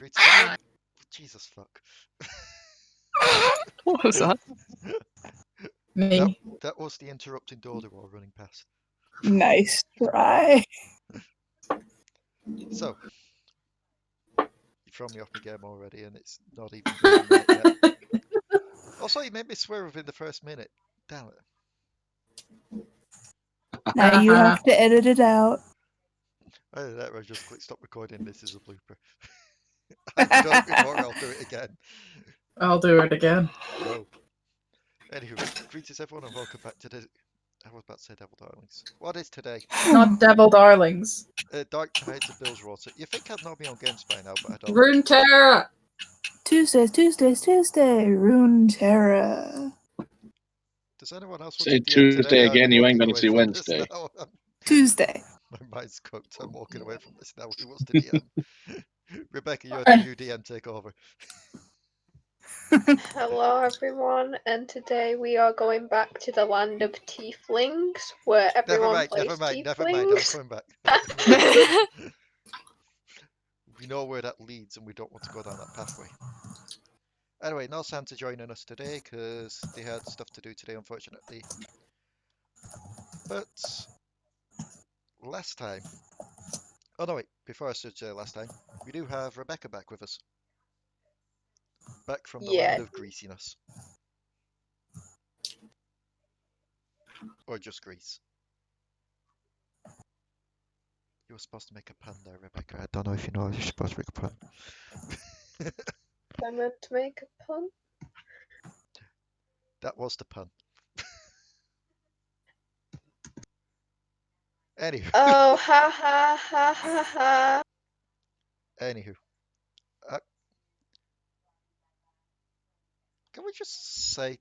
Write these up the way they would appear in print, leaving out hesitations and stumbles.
Greetings everyone. Jesus fuck. What was that? Me. That was the interrupting Dodor running past. Nice try. So, you throw me off my game already and it's not even green light yet. Also, you made me swear within the first minute. Damn it. Now you have to edit it out. Either that or I just click stop recording, this is a blooper. I've done it before, I'll do it again. I'll do it again. No. Anywho, greetings everyone and welcome back to the... I was about to say Devil Darlings. What is today? Not Devil Darlings. Dark Tides of Runeterra. You think I'd know me on games by now, but I don't. Runeterra! Tuesday, Runeterra. Does anyone else Say want to DM Tuesday today? again, I'm you ain't walking gonna see away from this Wednesday. now. Tuesday. My mind's cooked. I'm walking away from this now. Who wants to DM? Rebecca, you're the new DM. Take over. Hello everyone, and today we are going back to the land of tieflings, where everyone plays tieflings. Never mind, I'm coming back. We know where that leads and we don't want to go down that pathway. Anyway, no Santa joining us today because they had stuff to do today, unfortunately. But last time... Oh no, wait, before I say last time, we do have Rebecca back with us. Back from the land of greasiness. Or just Greece. You were supposed to make a pun there, Rebecca. I don't know if you know you're supposed to make a pun. I meant to make a pun. That was the pun. Anywho. Oh, ha ha ha ha ha. Anywho. Can we just say...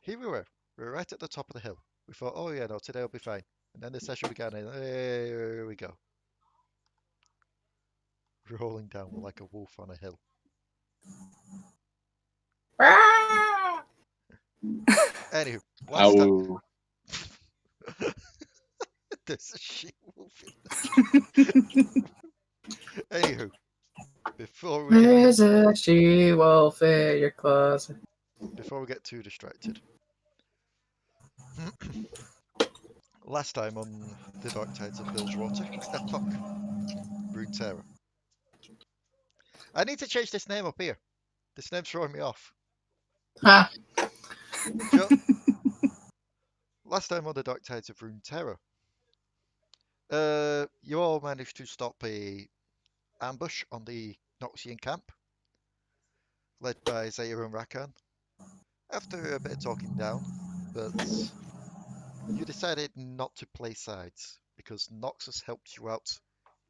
Here we were right at the top of the hill. We thought, oh yeah, no, today will be fine. And then the session began and here we go. Rolling down like a wolf on a hill. Anywho, last time... There's a she-wolf in there. Anywho, before we There's a she-wolf in your closet. Before we get too distracted. Last time on the Dark Tides of Runeterra. I need to change this name up here. This name's throwing me off. Ha! Last time on the Dark Tides of Runeterra, you all managed to stop a ambush on the Noxian camp, led by Zaya and Rakan. After a bit of talking down, but you decided not to play sides because Noxus helped you out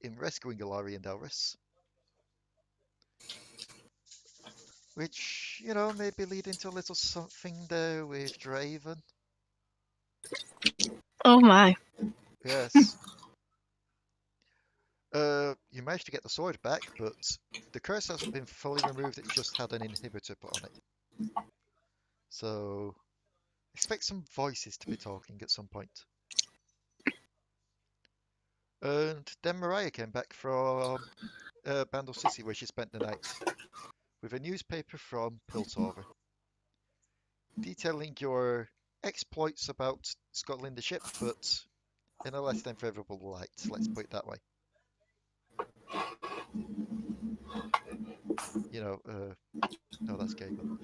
in rescuing Alari and Delris. Which, you know, maybe leading to a little something there with Draven. Oh my. Yes. You managed to get the sword back, but the curse hasn't been fully removed, it just had an inhibitor put on it. So, expect some voices to be talking at some point. And then Mariah came back from Bandle City, where she spent the night, with a newspaper from Piltover, detailing your exploits about Scotland the ship, but in a less than favourable light, let's put it that way. You know, no, that's Gable.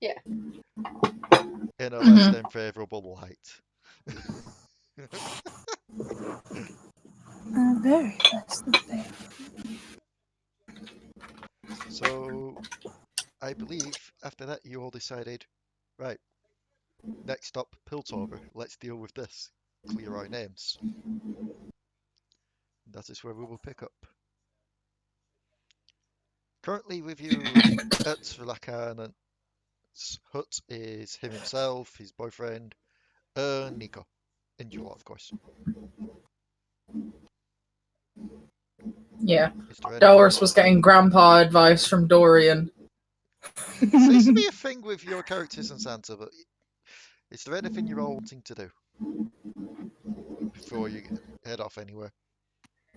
Yeah. In a less than favourable light. Very less than favourable. So, I believe after that you all decided, right, next stop, Piltover, let's deal with this, clear our names. That is where we will pick up. Currently with you at Rakan's hut is him himself, his boyfriend, Nico, and Yordle, of course. Yeah. Delris was getting grandpa advice from Dorian. Seems to be a thing with your characters in Santa, but is there anything you're all wanting to do before you head off anywhere?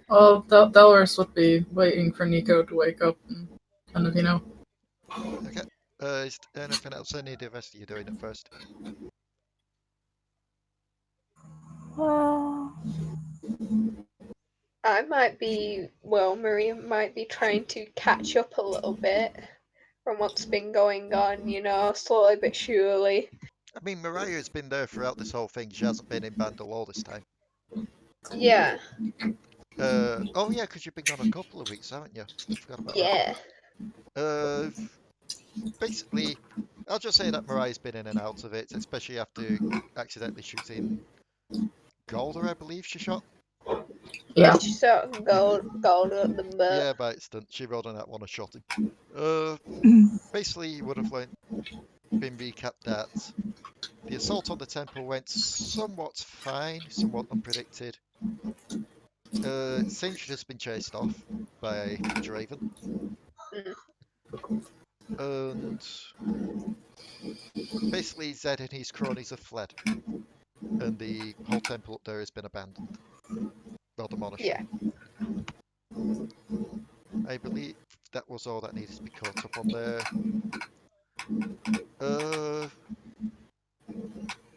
Well, Delris would be waiting for Nico to wake up and kind of, Okay. Is anything else any of the rest of you doing at first? Well, I might be, well, Maria might be trying to catch up a little bit from what's been going on, slowly but surely. I mean, Mariah's been there throughout this whole thing. She hasn't been in Bandle all this time. Yeah, Oh yeah, because you've been gone a couple of weeks, haven't you? I forgot about that. yeah. Uh, Basically, I'll just say that Mariah's been in and out of it, especially after accidentally shooting Galder, I believe she shot. Yeah. She sort of gold at the butt. Yeah, by accident. She rolled on that one and shot him. Basically, you would have been recapped that the assault on the temple went somewhat fine, somewhat unpredicted. Singed has been chased off by Draven. And basically Zed and his cronies have fled. And the whole temple up there has been abandoned. Well, demolished. Yeah. I believe that was all that needed to be caught up on there.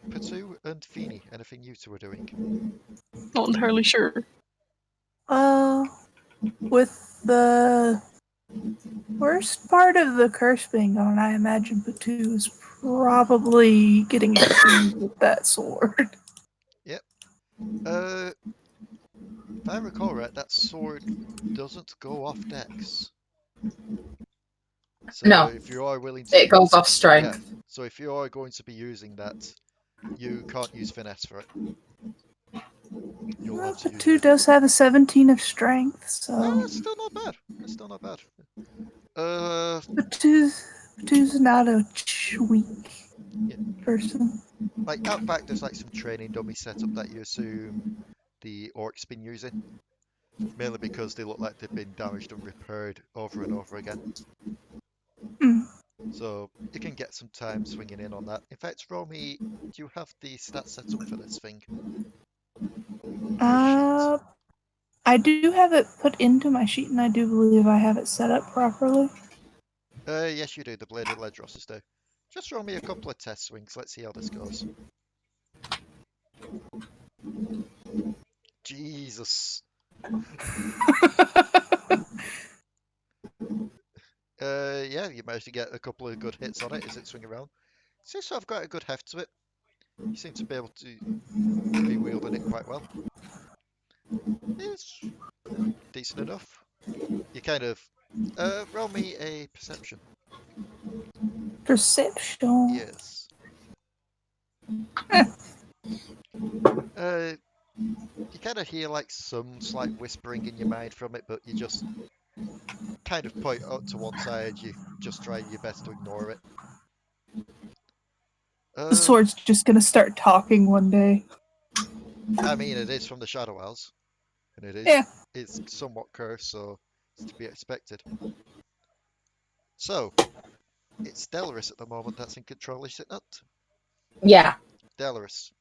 Potoo and Phoenyrie, anything you two are doing? Not entirely sure. with the worst part of the curse being gone, I imagine Potoo is probably getting tuned with that sword. Yep. If I recall right, that sword doesn't go off dex. So No. if you are willing to It goes use, off strength. yeah. So if you are going to be using that, you can't use finesse for it. You'll Well, have to use Potoo does have a 17 of strength, so That's still not bad. That's still not bad. Potoo's not a weak Yeah. person. Like out back, there's like some training dummy setup that you assume the orc's been using, mainly because they look like they've been damaged and repaired over and over again. Mm. So you can get some time swinging in on that. In fact, Romy, do you have the stats set up for this thing? Your sheet. I do have it put into my sheet, and I do believe I have it set up properly. Yes, you do. The Blade of Ledros do. Just roll me a couple of test swings. Let's see how this goes. Jesus. Yeah, you managed to get a couple of good hits on it as it swing around. Seems to have got a good heft to it. You seem to be able to be wielding it quite well. It's decent enough. You kind of roll me a perception. Perception. Yes. You kind of hear like some slight whispering in your mind from it, but you just kind of point out to one side. You just try your best to ignore it. The sword's just gonna start talking one day. I mean, it is from the Shadow Isles, and it is Yeah. it's somewhat cursed, so it's to be expected. So, it's Delris at the moment that's in control, is it not? Yeah. Delris.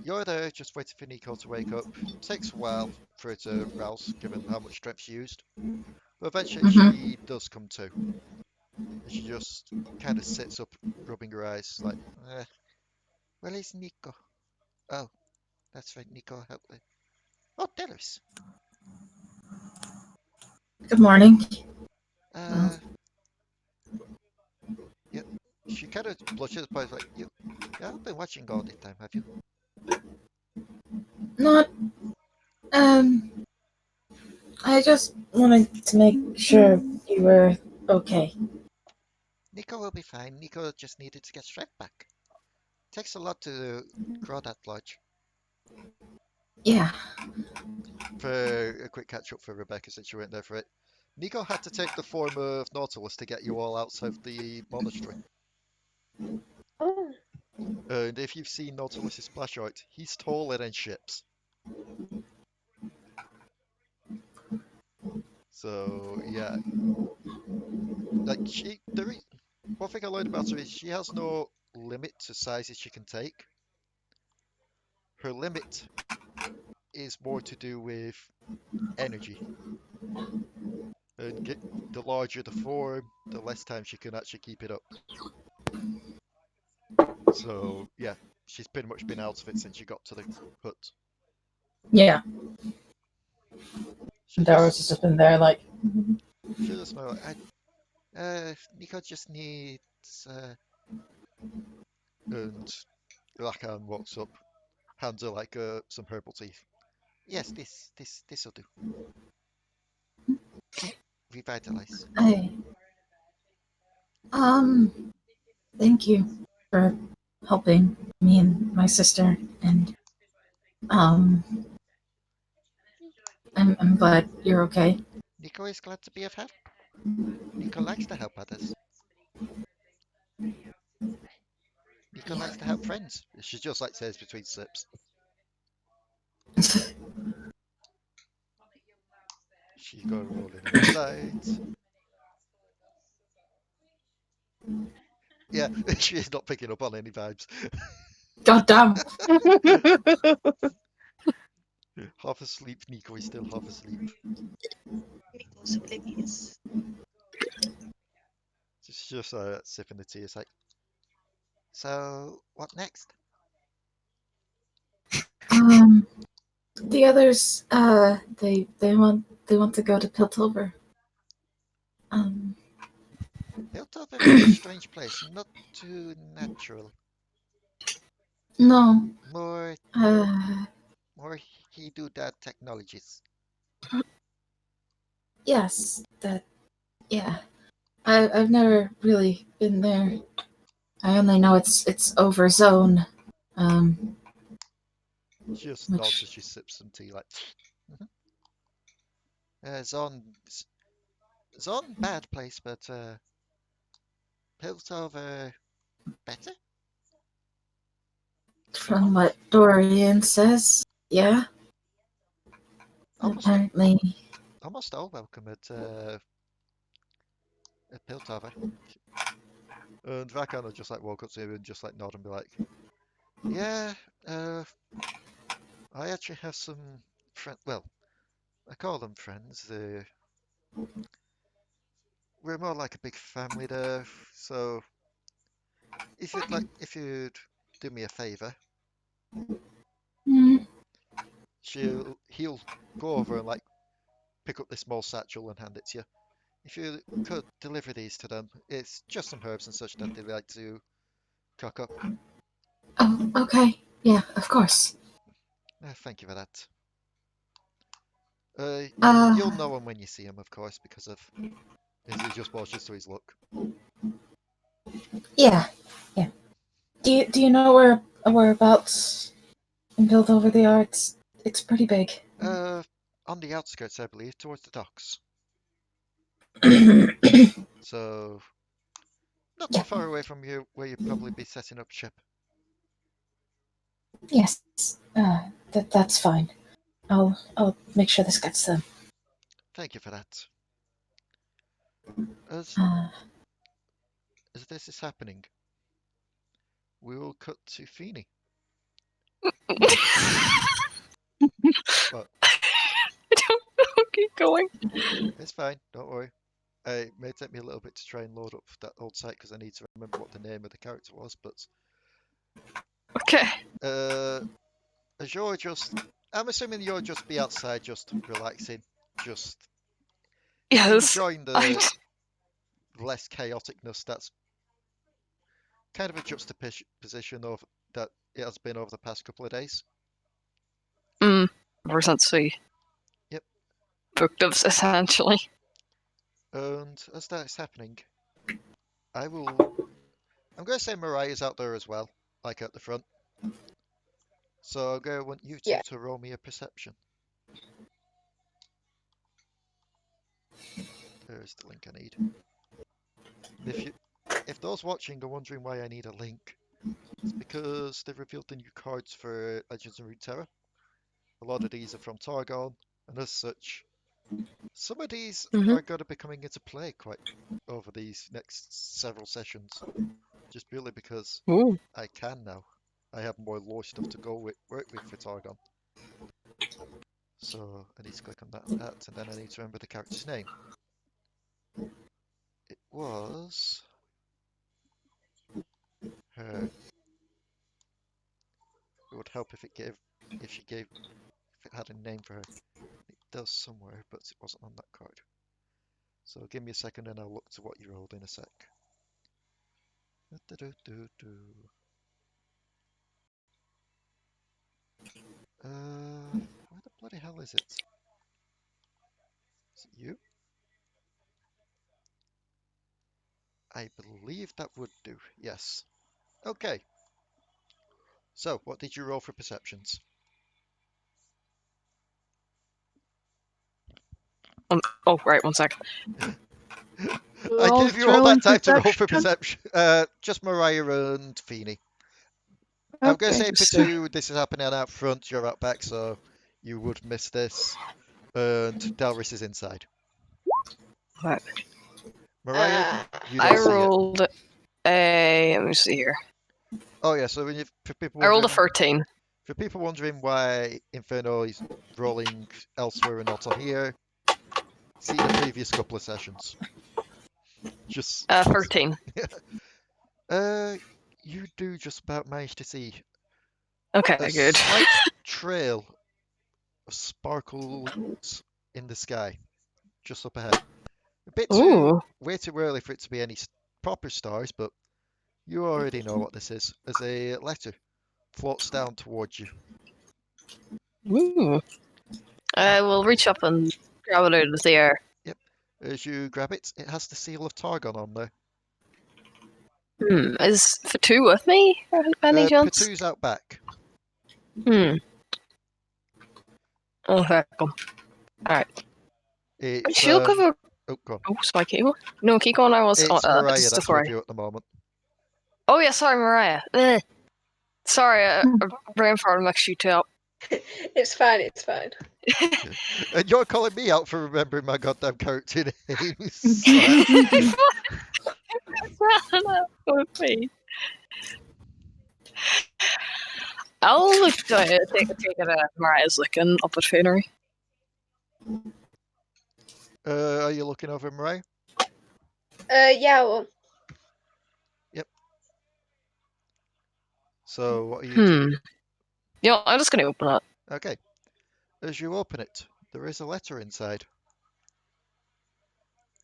You're there just waiting for Nico to wake up. Takes a while for her to rouse, given how much strength she used. But eventually she does come to. And she just kind of sits up, rubbing her eyes, like, where is Nico? Oh, that's right, Nico helped me. Oh, Delris. Good morning. Yep. She kind of blushes, but like, you haven't been watching all the time, have you? Not. I just wanted to make sure you were okay. Nico will be fine. Nico just needed to get strength back. Takes a lot to grow that lodge. Yeah. For a quick catch up for Rebecca, since you weren't there for it. Nico had to take the form of Nautilus to get you all out of the monastery. Oh. And if you've seen Nautilus' splash art, he's taller than ships. So yeah, like one thing I learned about her is she has no limit to sizes she can take. Her limit is more to do with energy. And the larger the form, the less time she can actually keep it up. So, yeah, she's pretty much been out of it since she got to the hut. Yeah. She Darris has just been there, like. she just know, Nico just needs, and Rakan walks up, hands her like some herbal tea. Yes, this'll do. Revitalize. Hey. Thank you for helping me and my sister, and I'm glad you're okay. Nico is glad to be of help. Nico likes to help others. Nico likes to help friends. She just like says between sips. She's got a roll in insight. Yeah, she's not picking up on any vibes. God damn. Half asleep, Nico is still half asleep. Nico's oblivious. She's just sipping the tea. It's like, so what next? The others, they want to go to Piltover. Piltover is a strange place, not too natural. No, More he do that technologies. yes, yeah. I've never really been there. I only know it's over zone. She just nods as she sips some tea, like. Zon, bad place, but Piltover better. From what Dorian says, yeah. Apparently. Almost all welcome at Piltover. And Rakan will just like walk up to him and just like nod and be like, yeah, I actually have some friends. Well, I call them friends. We're more like a big family there. So if you'd do me a favor, he'll go over and like pick up this small satchel and hand it to you. If you could deliver these to them, it's just some herbs and such that they like to cook up. Oh, okay. Yeah, of course. Thank you for that. You'll know him when you see him, of course, because of as he just watches to his look. Yeah. Do you know whereabouts in Piltover they are? It's pretty big. On the outskirts, I believe, towards the docks. So, not too far away from you, where you'd probably be setting up ship. Yes. That's fine. I'll make sure this gets them. Thank you for that. As this is happening, we will cut to Phoenyrie. But I don't know. Keep going. it's fine, don't worry. It may take me a little bit to try and load up that old site because I need to remember what the name of the character was, but Okay. as you're just, I'm assuming you'll just be outside, just relaxing, just Yes. enjoying the less chaoticness that's kind of a juxtaposition of that it has been over the past couple of days. Ever since we Yep. booked us, essentially. And as that is happening, I'm going to say Mariah's out there as well, like at the front. So I'm going to want you two Yeah. to roll me a perception. There's the link I need. And if those watching are wondering why I need a link, it's because they've revealed the new cards for Legends of Runeterra. A lot of these are from Targon, and as such, some of these are going to be coming into play quite over these next several sessions. Just purely because I can now. I have more lore stuff to work with for Targon. So I need to click on that, and then I need to remember the character's name. It was her. It would help if it had a name for her. It does somewhere, but it wasn't on that card. So give me a second and I'll look to what you rolled in a sec. Where the bloody hell is it? Is it you? I believe that would do, yes. Okay. So, what did you roll for perceptions? Oh, right, 1 sec. I All gave you all that time to roll for perception. perception. Just Mariah and Phoenyrie. I'm going to say so Potoo, this is happening out front, you're out back, so you would miss this. And Delris is inside. Right. Mariah, you I don't see it. rolled a. Let me see here. Oh yeah, so for people I rolled a wondering, 13. for people wondering why Inferno is rolling elsewhere and not on here, see the previous couple of sessions. Just 13. you do just about manage to see Okay, a good. slight trail of sparkles in the sky, just up ahead. A bit Ooh. way too early for it to be any proper stars, but you already know what this is. As a letter floats down towards you. Ooh. I will reach up and grab it out of the air. As you grab it, it has the seal of Targon on there. Is Potoo with me? By any chance? Potoo's out back. Okay, cool. Alright. It's She'll cover. oh, go on. Oh, spiky. No, keep going. I was. It's Mariah just that's sorry. with you at the moment. Oh yeah, sorry, Mariah. Sorry, I ran for to mix you two up. It's fine, it's fine. And you're calling me out for remembering my goddamn character names. I'll look take it Mariah's looking up at Phoenyrie. Are you looking over Mariah? Yeah, well, So what are you doing? You know, I'm just gonna open it. Okay. As you open it, there is a letter inside.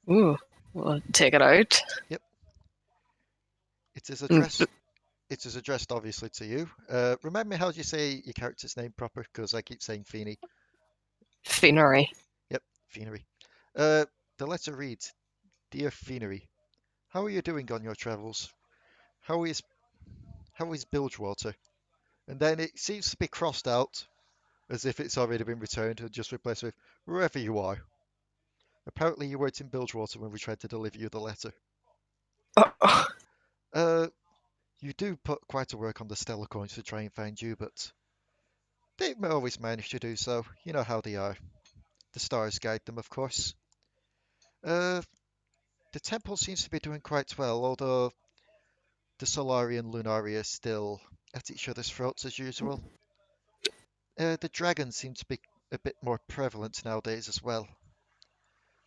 Ooh, we'll take it out. It is addressed. It is addressed obviously to you. Remind me how do you say your character's name proper? Because I keep saying Phoenyrie. Phoenyrie. Yep, Phoenyrie. The letter reads, "Dear Phoenyrie, how are you doing on your travels? How is Bilgewater?" And then it seems to be crossed out, as if it's already been returned and just replaced with "wherever you are." Apparently you weren't in Bilgewater when we tried to deliver you the letter. You do put quite a work on the stellar coins to try and find you, but they may always manage to do so. You know how they are. The stars guide them, of course. The temple seems to be doing quite well, although the Solari and Lunari are still at each other's throats as usual. The dragons seem to be a bit more prevalent nowadays as well.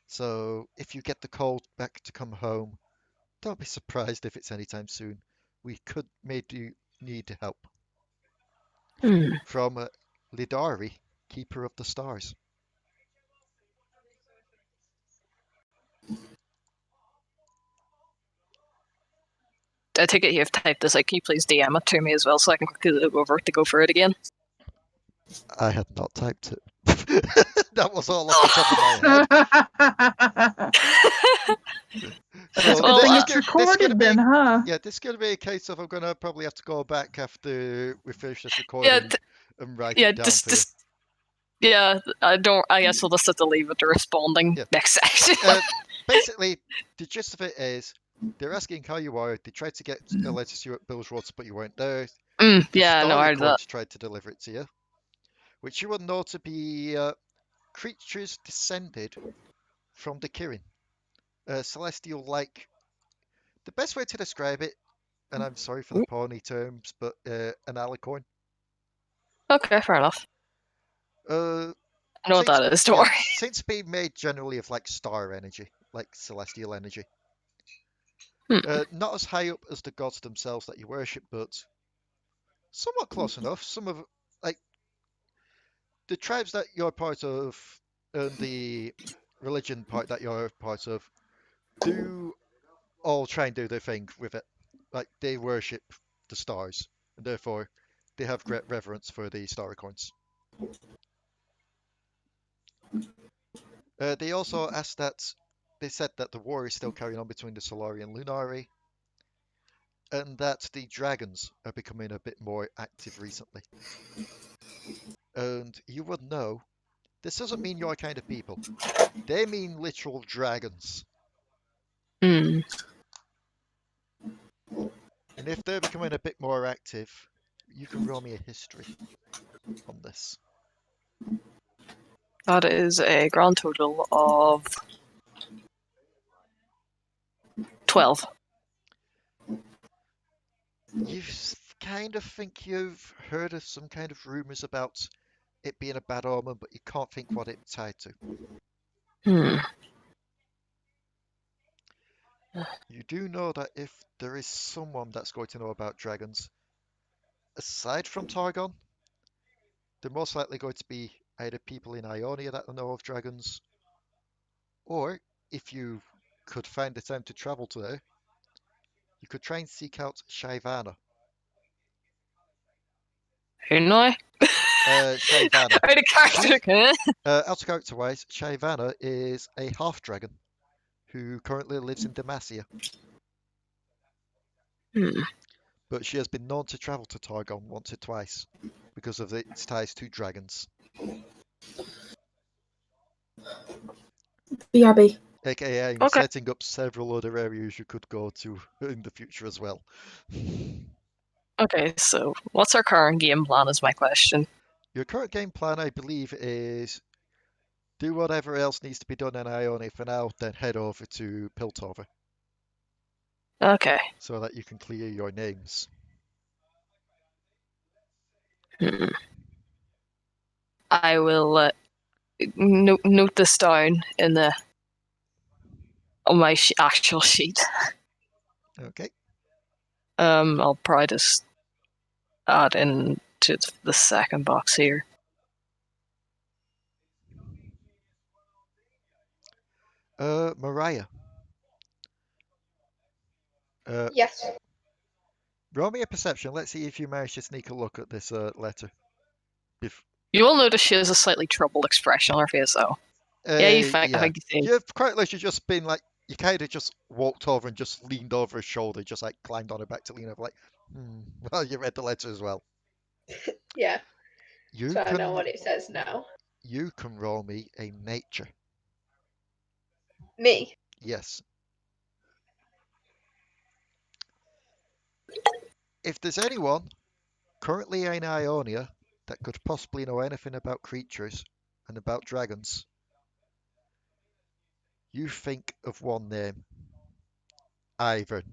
So if you get the call back to come home, don't be surprised if it's anytime soon. We could maybe need help. From Lidari, Keeper of the Stars. I take it you've typed this. Like, can you please DM it to me as well so I can quickly go over to go for it again? I had not typed it. That was all off the top of my head. So Well, thing this it's is recorded gonna then, be, huh? yeah, this is going to be a case of I'm going to probably have to go back after we finish this recording and write it down for you. Yeah, I guess we'll just have to leave it to responding next section. Basically, the gist of it is they're asking how you are. They tried to get a letter to you at Bilgewater, but you weren't there. Yeah, no, I heard that. Tried to deliver it to you, which you will know to be creatures descended from the Kirin. Celestial like. The best way to describe it, and I'm sorry for the pony terms, but an alicorn. Okay, fair enough. I know what that is, don't worry. Since being made generally of like star energy, like celestial energy. Not as high up as the gods themselves that you worship, but somewhat close enough. Some of like the tribes that you're part of and the religion part that you're part of do all try and do their thing with it. Like they worship the stars, and therefore they have great reverence for the star coins. They also asked that they said that the war is still carrying on between the Solari and Lunari, and that the dragons are becoming a bit more active recently. And you would know, this doesn't mean your kind of people. They mean literal dragons. Hmm. And if they're becoming a bit more active, you can roll me a history on this. That is a grand total of 12. You kind of think you've heard of some kind of rumors about it being a bad omen, but you can't think what it's tied to. You do know that if there is someone that's going to know about dragons, aside from Targon, they're most likely going to be either people in Ionia that know of dragons, or if you could find the time to travel to there, you could try and seek out Shyvana. Who know I? Shyvana. Out of character, Out of character wise, Shyvana is a half dragon who currently lives in Demacia. But she has been known to travel to Targon once or twice because of its ties to dragons. BRB. AKA, I'm Okay. setting up several other areas you could go to in the future as well. Okay, so what's our current game plan is my question. Your current game plan, I believe, is do whatever else needs to be done in Ionia for now, then head over to Piltover Okay. so that you can clear your names. I will note this down in the on my actual sheet. Okay. I'll probably just add in to the second box here. Mariah. Yes. Roll me a perception. Let's see if you manage to sneak a look at this letter. You will notice she has a slightly troubled expression on her face, though. Yeah, I think you see. You've quite literally just been like, you kind of just walked over and just leaned over her shoulder, just like climbed on her back to lean over, like, well, you read the letter as well. Yeah. You So I can know what it says now. you can roll me a nature. Me. Yes. If there's anyone currently in Ionia that could possibly know anything about creatures and about dragons, you think of one name. Ivan.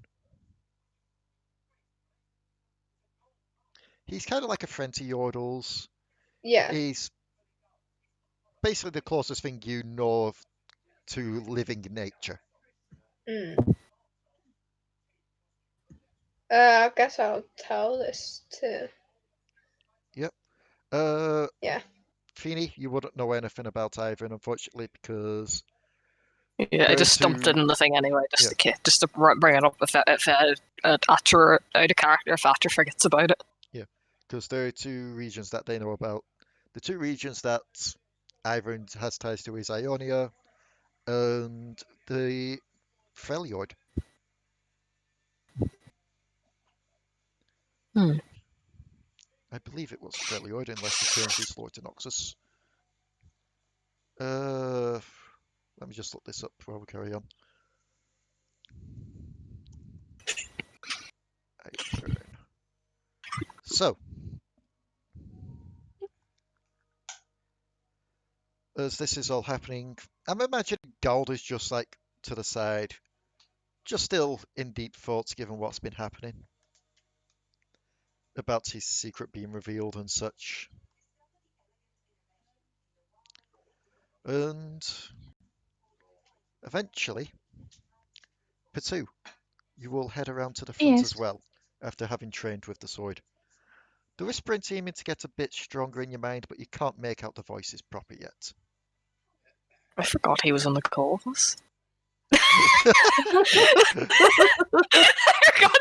He's kind of like a friend to Yordles. Yeah. He's basically the closest thing you know of to living nature. I guess I'll tell this to. Yep. Yeah. Phoenyrie, you wouldn't know anything about Ivan, unfortunately, because Yeah, I just stumped it in the thing anyway, just to bring it up if Atra out of character, if Atra forgets about it. Yeah, because there are two regions that they know about. The two regions that Ivan has ties to is Ionia and the Freljord. I believe it was Freljord, unless he changed his lore to Noxus. Let me just look this up before we carry on. So, as this is all happening, I'm imagining Galder's just like to the side, just still in deep thoughts given what's been happening about his secret being revealed and such. And eventually, Potoo, you will head around to the front as Yes. well, after having trained with the sword. The whispering seeming to get a bit stronger in your mind, but you can't make out the voices proper yet. I forgot he was on the call with us. I forgot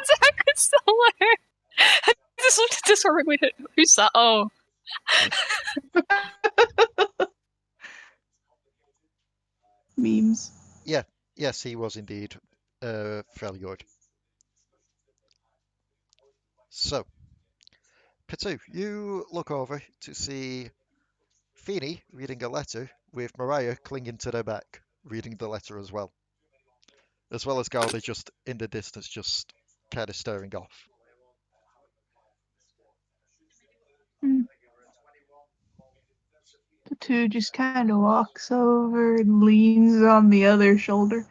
Zach was still there. I just looked at this one. Who's that? Oh. Memes. Yes, he was indeed Freljord. So, Potoo, you look over to see Phoenyrie reading a letter with Mariah clinging to their back, reading the letter as well as Galder just in the distance, just kind of staring off. The two just kind of walks over and leans on the other shoulder.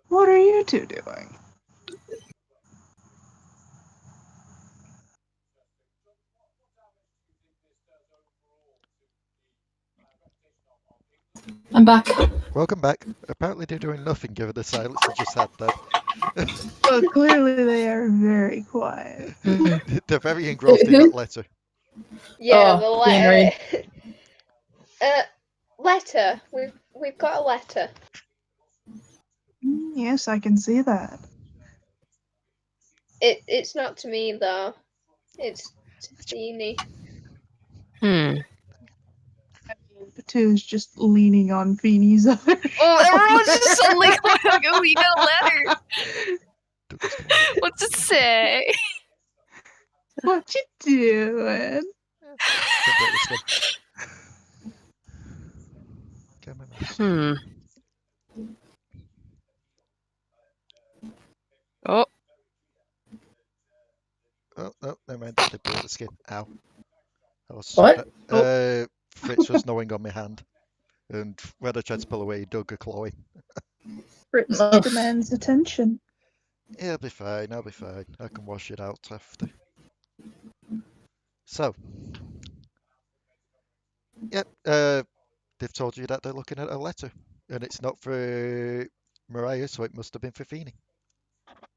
What are you two doing? I'm back. Welcome back. Apparently they're doing nothing given the silence you just had there. Well, clearly they are very quiet. They're very engrossed in that letter. Yeah, Oh, the letter. Phoenyrie. Letter. We've got a letter. Yes, I can see that. It's not to me though. It's to Phoenyrie. The two is just leaning on Phoeny's other Oh, shoulder. everyone's just suddenly going, oh, we got a letter. What's it say? What you doing? Don't break the skin. Get my mouse. Oh. Oh, no, never mind. They broke the skin. Ow. What? Fritz was gnawing on my hand. And when I tried to pull away, he dug a claw in. Fritz Oh. demands attention. I'll be fine, I'll be fine. I can wash it out after. So. Yep, they've told you that they're looking at a letter. And it's not for Mariah, so it must have been for Phoenyrie.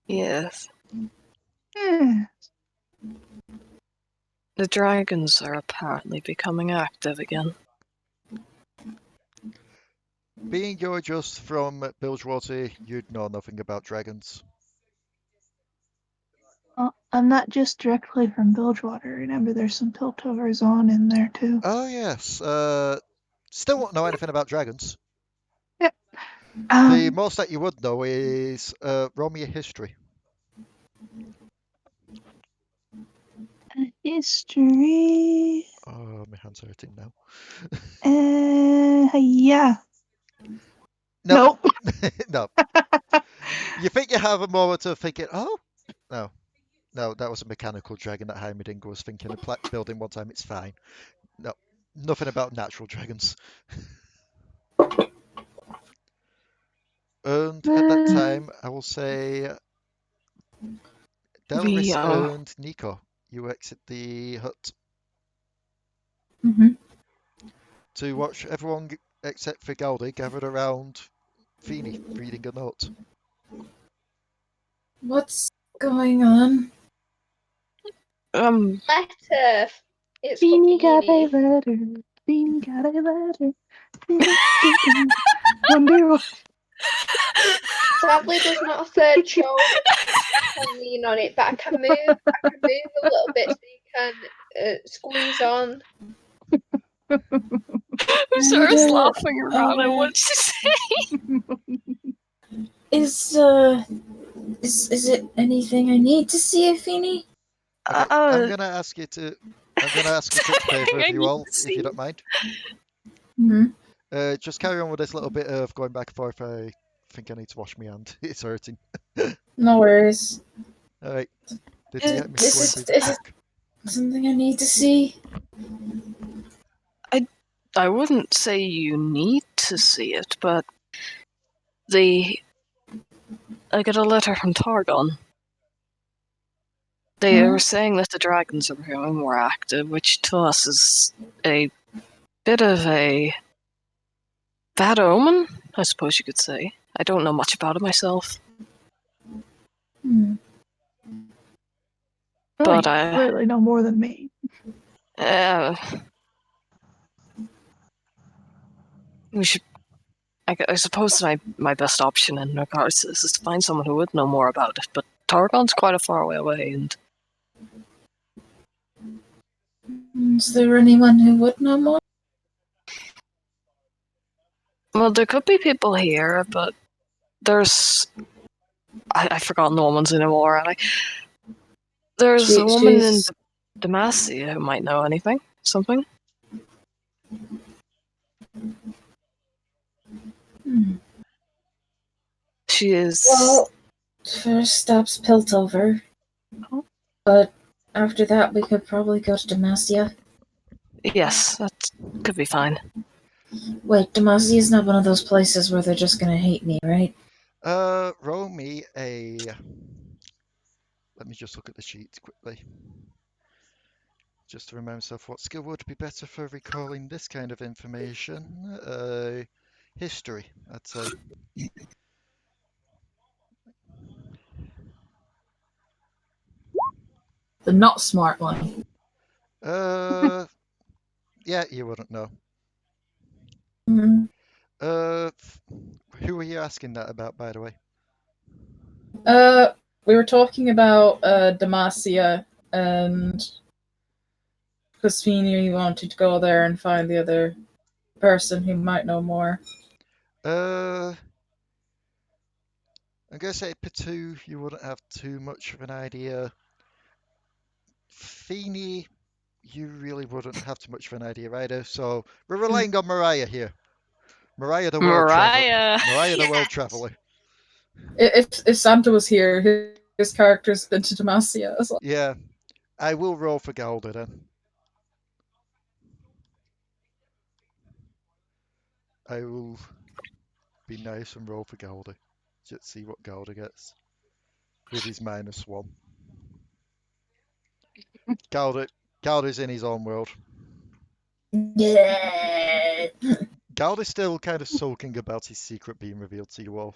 Yes. Yeah. The dragons are apparently becoming active again. Being you're just from Bilgewater, you'd know nothing about dragons. Well, I'm not just directly from Bilgewater. Remember, there's some Piltovers on in there too. Oh, yes. Still won't know anything about dragons. Yep. The most that you would know is roll me a history. History. Oh, my hand's hurting now. Yeah. No. Nope. No. You think you have a moment of thinking, oh, no. No, that was a mechanical dragon that Heimerdinger was thinking of building one time. It's fine. No, nothing about natural dragons. And at that time, I will say, Delris and Nico, you exit the hut to watch everyone except for Galder gathered around Phoenyrie reading a note. What's going on? Letter. It's for Beanie got a Phoenyrie. letter. Beanie got a letter. Wonder what. Sadly, there's not a third shoulder can lean on it, but I can move a little bit so you can squeeze on. Sarah's laughing around. I want to say. Is it anything I need to see, Phoenyrie? Okay, I'm gonna ask you to. I'm gonna ask a quick favour of you all, if you don't mind. Just carry on with this little bit of going back and forth. I think I need to wash my hand. It's hurting. No worries. All right. Did Is you get me going it through the book? something I need to see? I wouldn't say you need to see it, but I got a letter from Targon. They were saying that the dragons are becoming more active, which to us is a bit of a bad omen, I suppose you could say. I don't know much about it myself. Hmm. But you clearly know more than me. we should. I suppose my best option in regards to this is to find someone who would know more about it. But Targon's quite a far way away, and Is there anyone who would know more? well, there could be people here, but there's I forgot no one's anymore. And there's a woman in Genasi who might know something. Hmm. She is. Well, first stop's Piltover. But after that, we could probably go to Demacia. Yes, that could be fine. Wait, Demacia is not one of those places where they're just gonna hate me, right? Roll me a. Let me just look at the sheet quickly. Just to remind myself what skill would be better for recalling this kind of information. History, I'd say. The not smart one. Yeah, you wouldn't know. Hmm. Who were you asking that about, by the way? We were talking about Demacia, and because Phoenyrie wanted to go there and find the other person who might know more. I'm gonna say Potoo, you wouldn't have too much of an idea. Phoenyrie, you really wouldn't have too much of an idea either. So we're relying on Mariah here. Mariah the world traveler. Mariah the world traveler. If Santa was here, his character's been to Demacia as well. Yeah, I will roll for Galder then. I will be nice and roll for Galder. Just see what Galder gets with his -1. Galder's in his own world. Yeah. Galder's still kind of sulking about his secret being revealed to you all.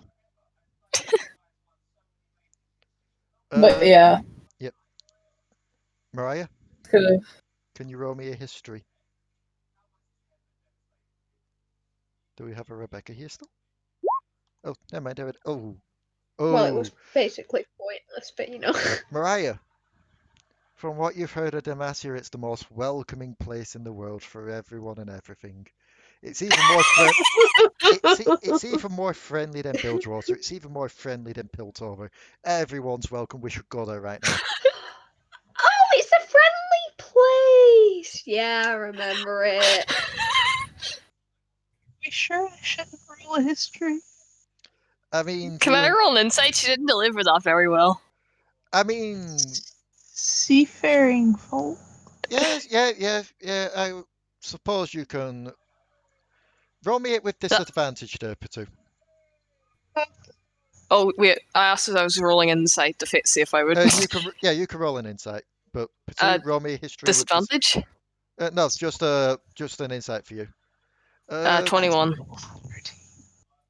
But yeah, Yep. Mariah, could've. can you roll me a history? Do we have a Rebecca here still? Oh, never mind. Oh, Well, it was oh, basically pointless, but you know. Mariah. From what you've heard of Demacia, it's the most welcoming place in the world for everyone and everything. It's even more it's even more friendly than Bilgewater. It's even more friendly than Piltover. Everyone's welcome. We should go there right now. Oh, it's a friendly place! Yeah, I remember it. You sure I shouldn't roll a history? I mean, Can I roll an insight? She didn't deliver that very well. I mean, Seafaring folk. yes, yeah. I suppose you can roll me it with disadvantage there, Potoo. Oh wait, I asked if I was rolling insight to see if I would. You can roll an insight, but Potoo, roll me a history with disadvantage. no, just an insight for you. 21.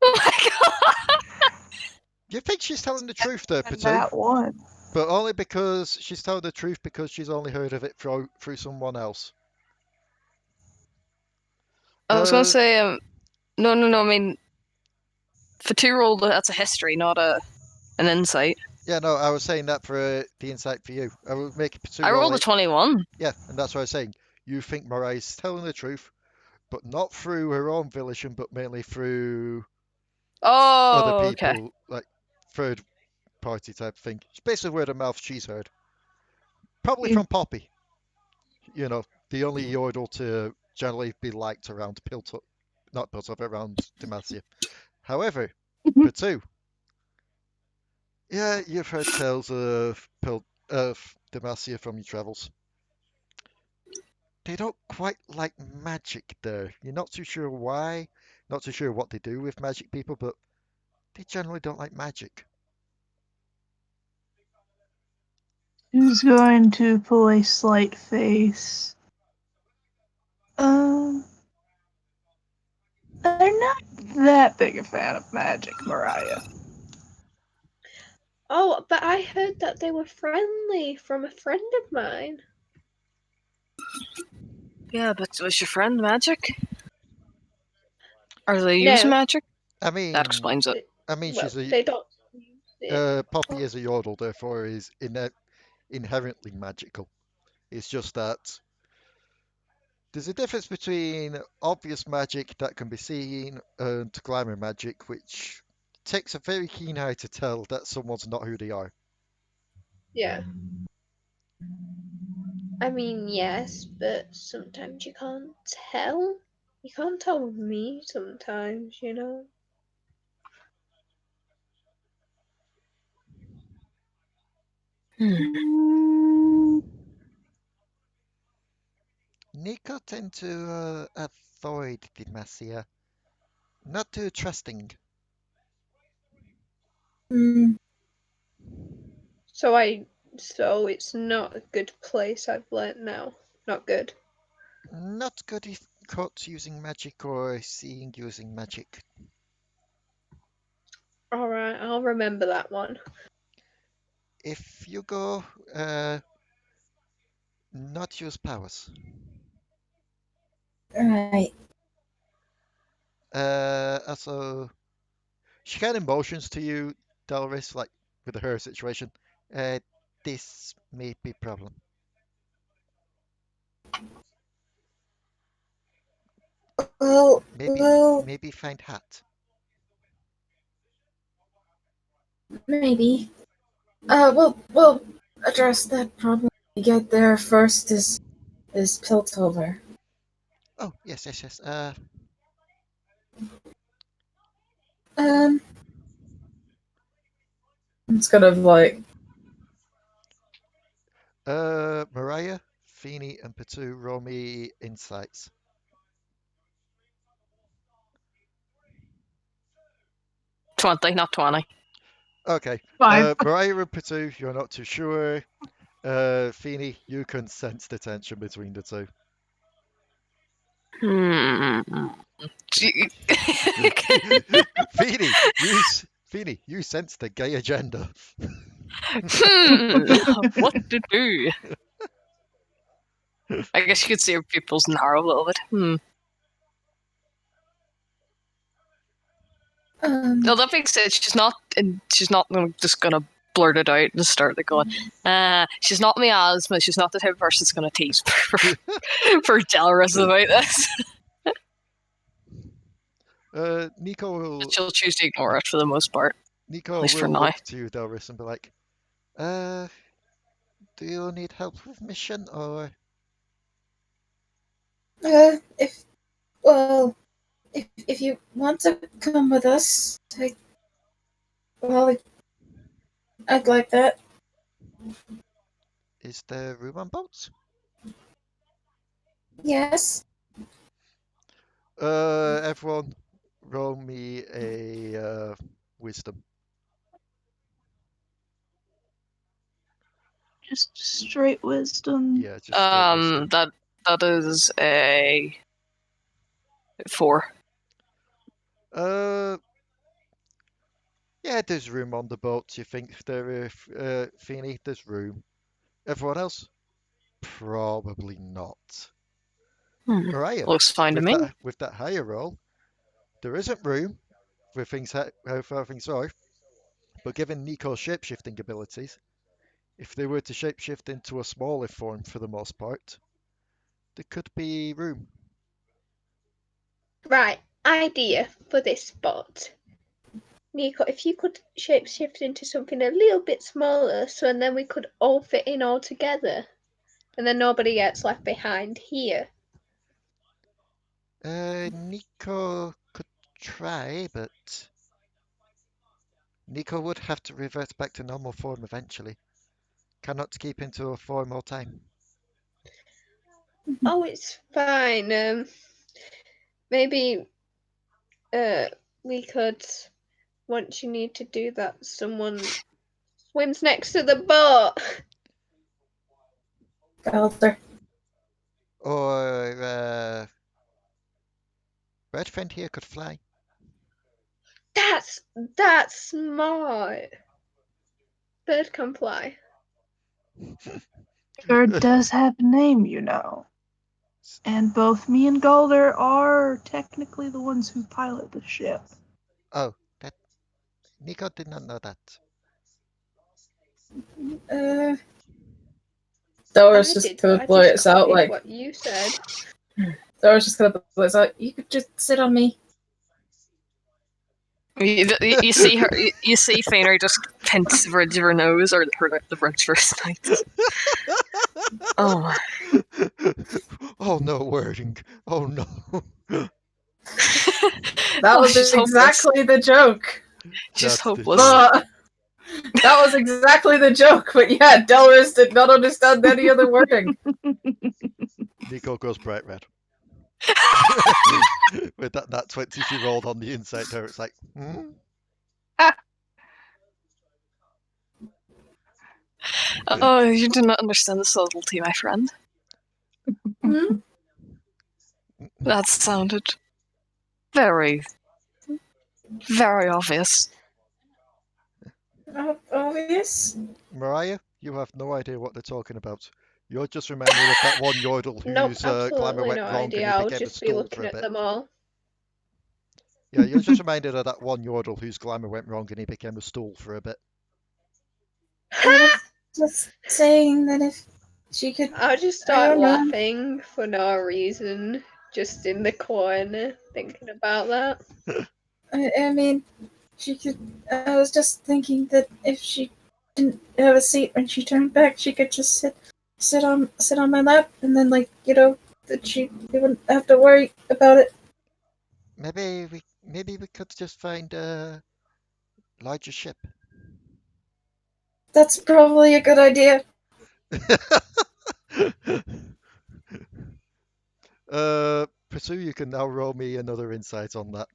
Oh my god! You think she's telling the truth there, Potoo? That one. But only because she's telling the truth because she's only heard of it through someone else. I was gonna say, no. I mean, for 2 roll, that's a history, not an insight. Yeah, no, I was saying that for the insight for you. I would make Potoo I roll rolled a it. 21. Yeah, and that's what I was saying. You think Mariah's telling the truth, but not through her own volition, but mainly through other Oh, people, okay. like third party type thing. It's basically word of mouth she's heard. Probably from Poppy. You know, the only Yordle to generally be liked around not Piltover, around Demacia. However, Potoo, yeah, you've heard tales of Demacia from your travels. They don't quite like magic there. You're not too sure why, not too sure what they do with magic people, but they generally don't like magic. Who's going to pull a slight face? They're not that big a fan of magic, Mariah. Oh, but I heard that they were friendly from a friend of mine. Yeah, but was your friend magic? Or do they No. use magic? I mean, That explains it. well, Well, they don't use it. Poppy is a Yordle, therefore is inherently magical. It's just that there's a difference between obvious magic that can be seen and glamour magic, which takes a very keen eye to tell that someone's not who they are. Yeah. I mean, yes, but sometimes you can't tell. You can't tell with me sometimes, you know? Nico tend to avoid Demacia. Not too trusting. Hmm. So it's not a good place, I've learnt now. Not good. Not good if caught using magic or seeing using magic. Alright, I'll remember that one. If you go, not use powers. Right. Also, she kind of motions to you, Delris, like with her situation. This may be a problem. Maybe, Well, maybe find hat. maybe. We'll address that problem when we get there. First is Piltover. Oh, yes, yes, yes. Um, It's kind of like, Mariah, Phoenyrie, and Potoo roll me insights. 20, not 20. Okay. 5. Mariah and Potoo, you're not too sure. Phoenyrie, you can sense the tension between the two. Phoenyrie, you sense the gay agenda. What to do? I guess you could see her pupils narrow a little bit. No, that being said, she's not just gonna blurt it out and start like going, she's not miasma, she's not the type of person that's gonna tease for Delris about this. Nico will She'll choose to ignore it for the most part. Nico least for will now. look to you, Delris, and be like, do you need help with mission or if you want to come with us, I'd like that. is there room on boats? Yes. Everyone, roll me a wisdom. Just straight wisdom. Yeah, just straight wisdom. That is a 4. Yeah, there's room on the boat. You think there, Phoenyrie, there's room. Everyone else, probably not. Mariah, Looks fine to me. with that higher roll, there isn't room for things how far things are. But given Nico's shapeshifting abilities, if they were to shapeshift into a smaller form for the most part, there could be room. Right, idea for this spot. Nico, if you could shapeshift into something a little bit smaller, so and then we could all fit in all together, and then nobody gets left behind here. Nico could try, but Nico would have to revert back to normal form eventually. Cannot keep into a form all time. Oh, it's fine. Maybe we could, once you need to do that, someone swims next to the boat. Galder. Or Red friend here could fly. That's smart. Bird can fly. Bird does have a name, you know. And both me and Galder are technically the ones who pilot the ship. Oh, that Nico did not know that. Delris I just did, kind but I of blurts just out copied like. what you said. Delris just kind of blurts out. You could just sit on me. You see her. You see Phoenyrie just pinch the bridge of her nose, or the bridge of her snout. Oh my! Oh no, wording. Oh no. That Oh, was she's hopeless. exactly the joke. She's That's the hopeless. joke. That was exactly the joke, but yeah, Delris did not understand any other wording. Nico goes bright red. With that 20 she rolled on the inside there, it's like, hmm? Oh, you do not understand the subtlety, my friend. Hmm? That sounded very, very obvious. Obvious? Mariah, you have no idea what they're talking about. You're just reminded of that one Yordle Nope, whose glamour absolutely went no wrong and idea. he I'll became a just be stool looking for a at bit. them all. Yeah, you're just reminded of that one Yordle whose glamour went wrong and he became a stool for a bit. Just saying that if she could. I'll just I start don't know. laughing for no reason, just in the corner, thinking about that. I mean, she could. I was just thinking that if she didn't have a seat when she turned back, she could just sit on my lap, and then that she wouldn't have to worry about it. Maybe we could just find a larger ship. That's probably a good idea. Pursue, you can now roll me another insight on that.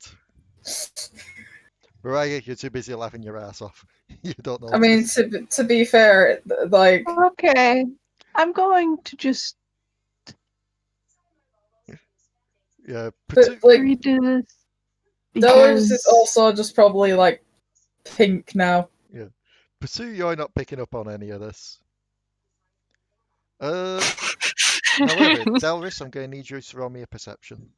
Mariah, you're too busy laughing your ass off. You don't know. I mean, to be fair, like, Okay. I'm going to just Yeah, but, like, redo this. Delris is Because also just probably, like, pink now. yeah. Pursue, you're not picking up on any of this. However, Delris, I'm going to need you to roll me a perception.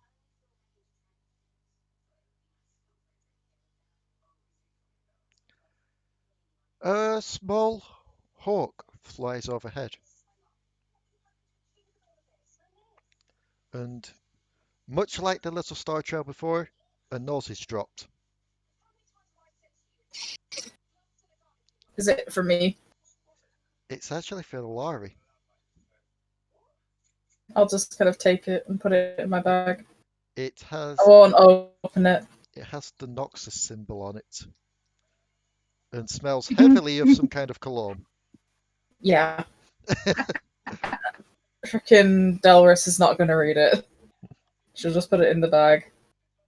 A small hawk flies overhead. And much like the little star trail before, a nose is dropped. Is it for me? It's actually for Alari. I'll just kind of take it and put it in my bag. It has I won't open it. the Noxus symbol on it. And smells heavily of some kind of cologne. Yeah. Frickin' Delris is not going to read it. She'll just put it in the bag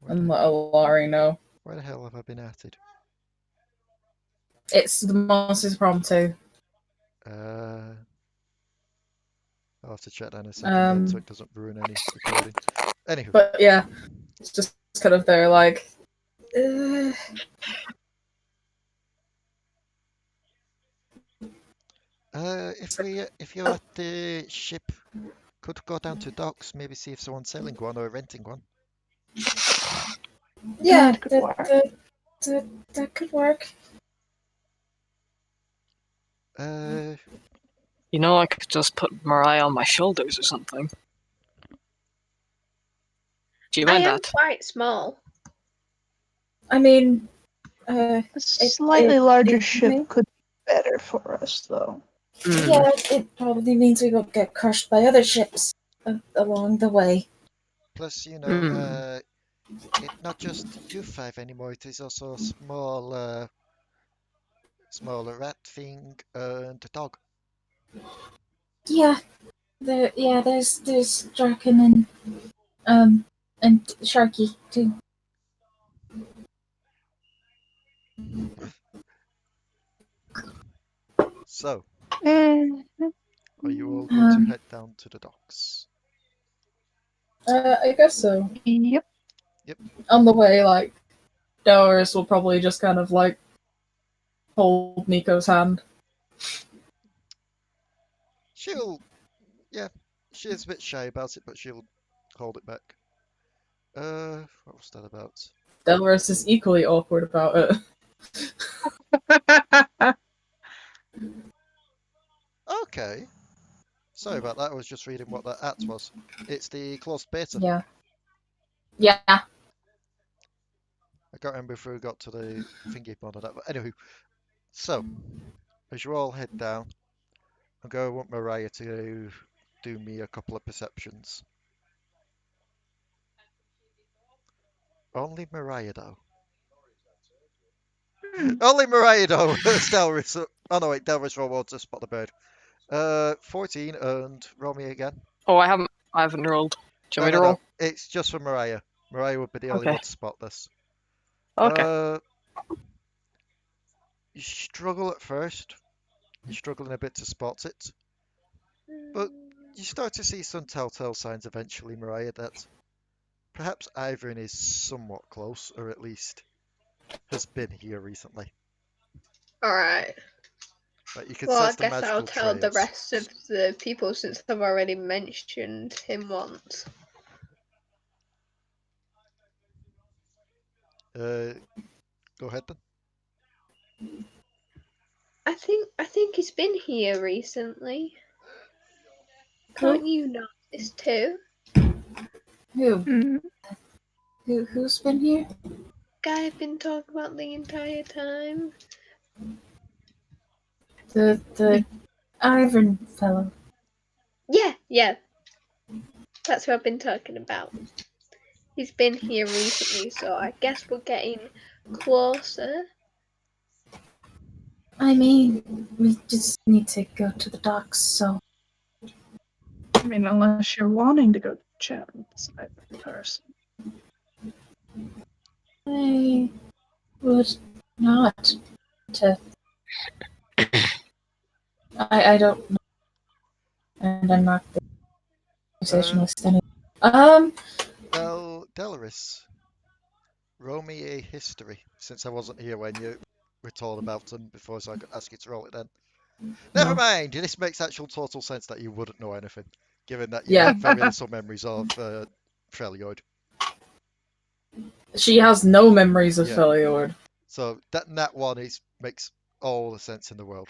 and let Alari know. Where the hell have I been at it? It's the Monsters Prom 2. I'll have to check that in a second then, so it doesn't ruin any recording. Anywho. But yeah, it's just kind of there like... If you're at the ship, could go down to docks, maybe see if someone's selling one or renting one. Yeah, that could work. that could work. You know, I could just put Mariah on my shoulders or something. Do you I mind am that? quite small. I mean, a slightly larger ship mhm. could be better for us, though. Yeah, it probably means we won't get crushed by other ships along the way. Plus, you know, it's not just you five anymore. It is also a small, smaller rat thing and a dog. Yeah, there's Draken and Sharky too. So, Mm, are you all going to head down to the docks? I guess so. Yep. Yep. On the way, like, Delris will probably just kind of, like, hold Nico's hand. She'll, yeah, she's a bit shy about it, but she'll hold it back. What was that about? Delris is equally awkward about it. Okay. Sorry about that. I was just reading what that at was. It's the closed beta. Yeah. Yeah. I can't remember if we got to the thingy mod of that. But anywho, so as you all head down, I'm going to want Mariah to do me a couple of perceptions. Only Mariah, though. Only Mariah, though. Delris. Oh, no, wait. Delris rolled to spot the bird. 14, and roll me again. Oh, I haven't rolled. Do you want me to roll? No. It's just for Mariah. Mariah would be the only Okay. one to spot this. Okay. You struggle at first. You're struggling a bit to spot it. But you start to see some telltale signs eventually, Mariah, that perhaps Ivern is somewhat close, or at least has been here recently. Alright. Like you can Well, I sense the guess I'll magical tell the trails. rest of the people since I've already mentioned him once. Go ahead then. I think he's been here recently. Can't you notice too? Who? Mhm. Who's been here? Guy I've been talking about the entire time. The Ivern fellow. Yeah. That's who I've been talking about. He's been here recently, so I guess we're getting closer. I mean, we just need to go to the docks, so... I mean, unless you're wanting to go chat with this other person. I would not to... I don't know. And I'm not the conversationalist anyway. Well, Delris, roll me a history, since I wasn't here when you were told about them before, so I could ask you to roll it then. Never mind, this makes actual total sense that you wouldn't know anything, given that you have very little memories of Freljord. She has no memories of Yeah. Freljord. So that one makes all the sense in the world.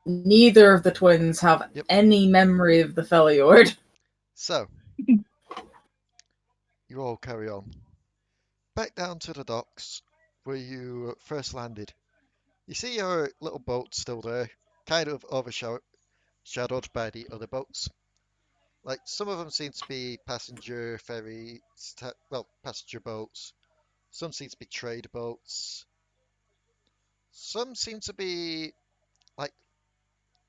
Neither of the twins have any memory of the Freljord. So, you all carry on. Back down to the docks, where you first landed. You see your little boat still there, kind of overshadowed by the other boats. Like, some of them seem to be passenger passenger boats. Some seem to be trade boats. Some seem to be, like,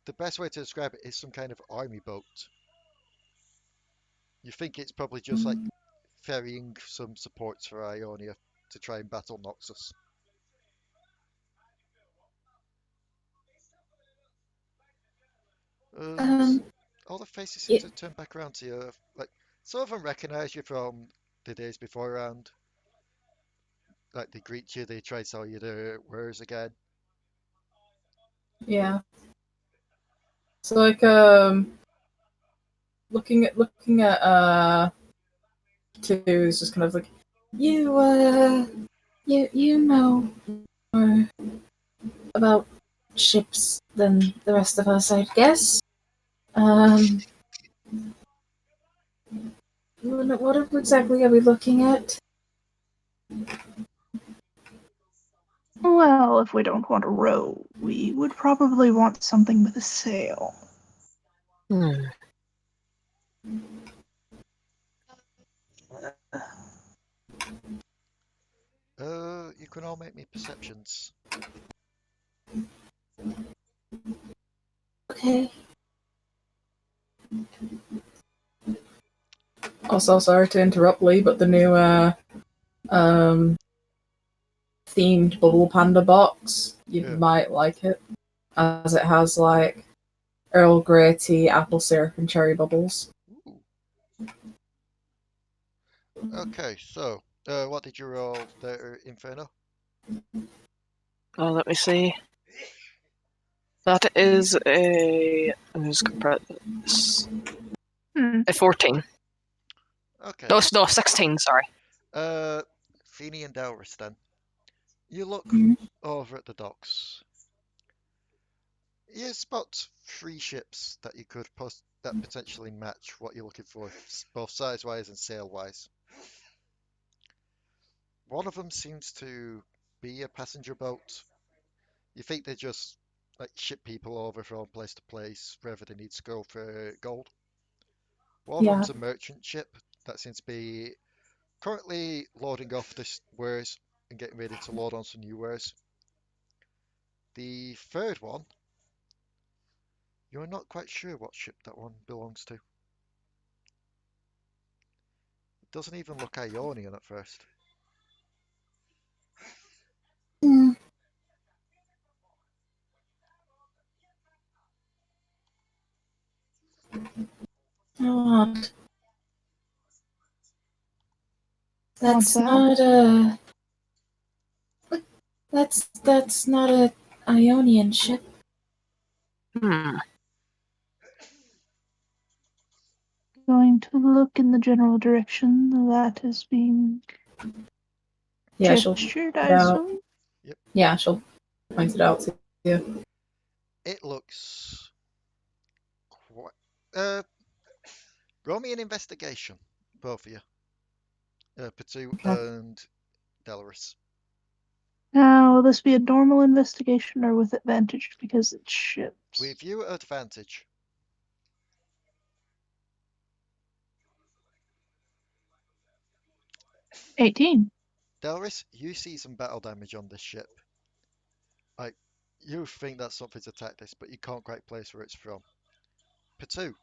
the best way to describe it is some kind of army boat. You think it's probably just, like, ferrying some supports for Ionia to try and battle Noxus. All the faces seem to turn back around to you. Like, some of them recognize you from the days beforehand. Like, they greet you, they try to tell you their wares again. Yeah. So like looking at Potoo is just kind of like, you know more about ships than the rest of us, I guess. What exactly are we looking at? Well, if we don't want to row, we would probably want something with a sail. You can all make me perceptions. Okay. Also, sorry to interrupt, Leigh, but the new themed bubble panda box, you might like it, as it has like Earl Grey tea, apple syrup, and cherry bubbles. Ooh. Okay, so What did you roll there, Inferno? Oh, let me see. That is a. I'm just gonna press a 14. Okay. No, 16. Sorry. Phoenyrie and Delris then. You look over at the docks. You spot 3 ships that you could that potentially match what you're looking for, both size-wise and sail-wise. One of them seems to be a passenger boat. You think they just like ship people over from place to place wherever they need to go for gold. One of Yeah. them's a merchant ship that seems to be currently loading off this wares and getting ready to load on some new wares. The third one, you're not quite sure what ship that one belongs to. It doesn't even look Ionian at first. Hmm. Odd. What's That's that? not a. That's not a Ionian ship. Going to look in the general direction that is being Yeah, she'll gestured, I point it out. assume. Yeah, she'll point it out to you. It looks quite. Roll me an investigation, both of you. Potoo Okay. and Delris. Now, will this be a normal investigation or with advantage because it's ships? With you at advantage. 18. Delris, you see some battle damage on this ship. Like, you think that something's attacked this, but you can't quite place where it's from. Potoo,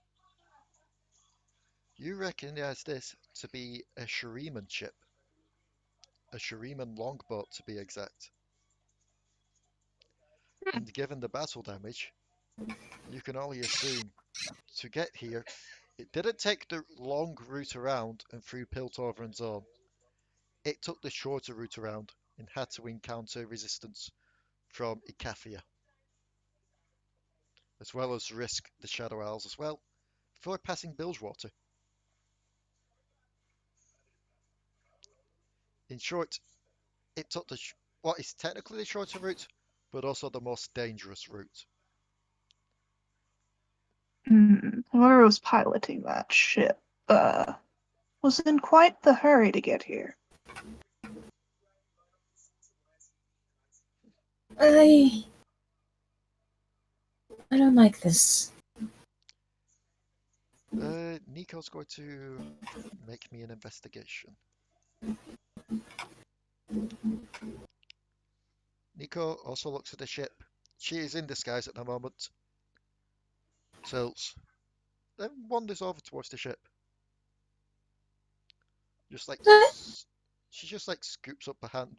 you recognize this to be a Shuriman ship. A Shuriman longboat, to be exact. And given the battle damage, you can only assume to get here, it didn't take the long route around and through Piltover and Zone. It took the shorter route around and had to encounter resistance from Ikathia, as well as risk the Shadow Isles as well, before passing Bilgewater. In short, it took what is technically the shorter route, but also the most dangerous route. Whoever was piloting that ship, was in quite the hurry to get here. I don't like this. Nico's going to make me an investigation. Nico also looks at the ship. She is in disguise at the moment. Tilts. Then wanders over towards the ship. Just like she just like scoops up a hand,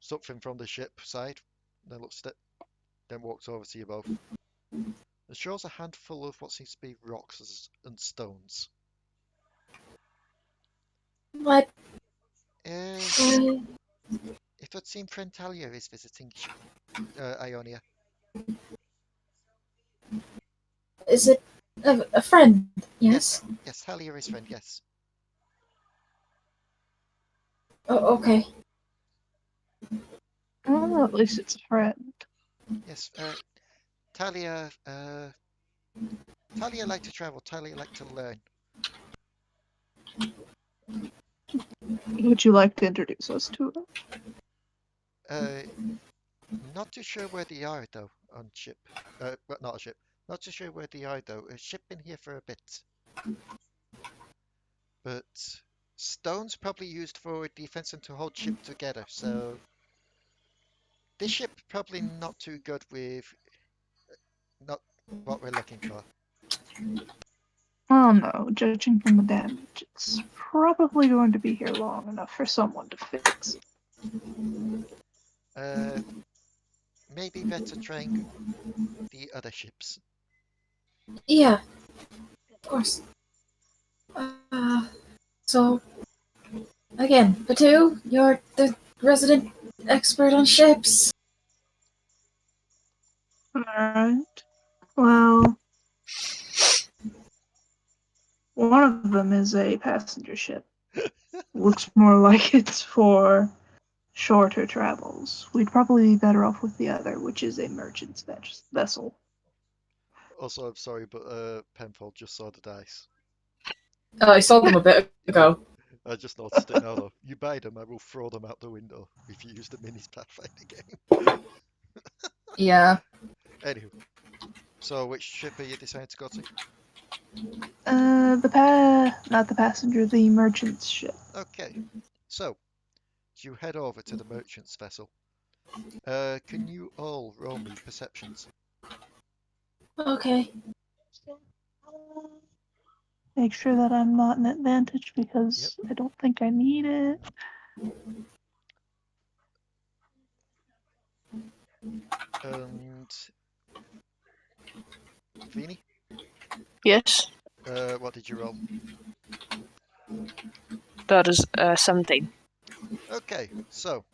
something from the ship side, then looks at it, then walks over to you both. It shows a handful of what seems to be rocks and stones. What? It would seem friend Talia is visiting Ionia. Is it a friend? Yes. Yes, Talia is friend, yes. Oh, okay. Well, at least it's a friend. Yes, Talia like to travel, Talia like to learn. Would you like to introduce us to her? Not too sure where they are though on ship. But not a ship. Not too sure where they are though. A ship been here for a bit. But stones probably used for defense and to hold ship together, so this ship probably not too good with not what we're looking for. Oh no, judging from the damage, it's probably going to be here long enough for someone to fix it. Maybe better trying the other ships. Yeah, of course. So, Again, Potoo, you're the resident expert on ships. Alright. Well, one of them is a passenger ship. Looks more like it's for shorter travels. We'd probably be better off with the other, which is a merchant's vessel. Also, I'm sorry, but Penfold just saw the dice. I saw them a bit ago. I just noticed it now, though. You buy them, I will throw them out the window if you use them in his Pathfinder game. Yeah. Anywho, so which ship are you deciding to go to? Not the passenger, the merchant's ship. Okay, so you head over to the merchant's vessel. Can you all roll me perceptions? Okay. Make sure that I'm not an advantage because I don't think I need it. And Phoenyrie, Yes, what did you roll? that is 17. Okay, so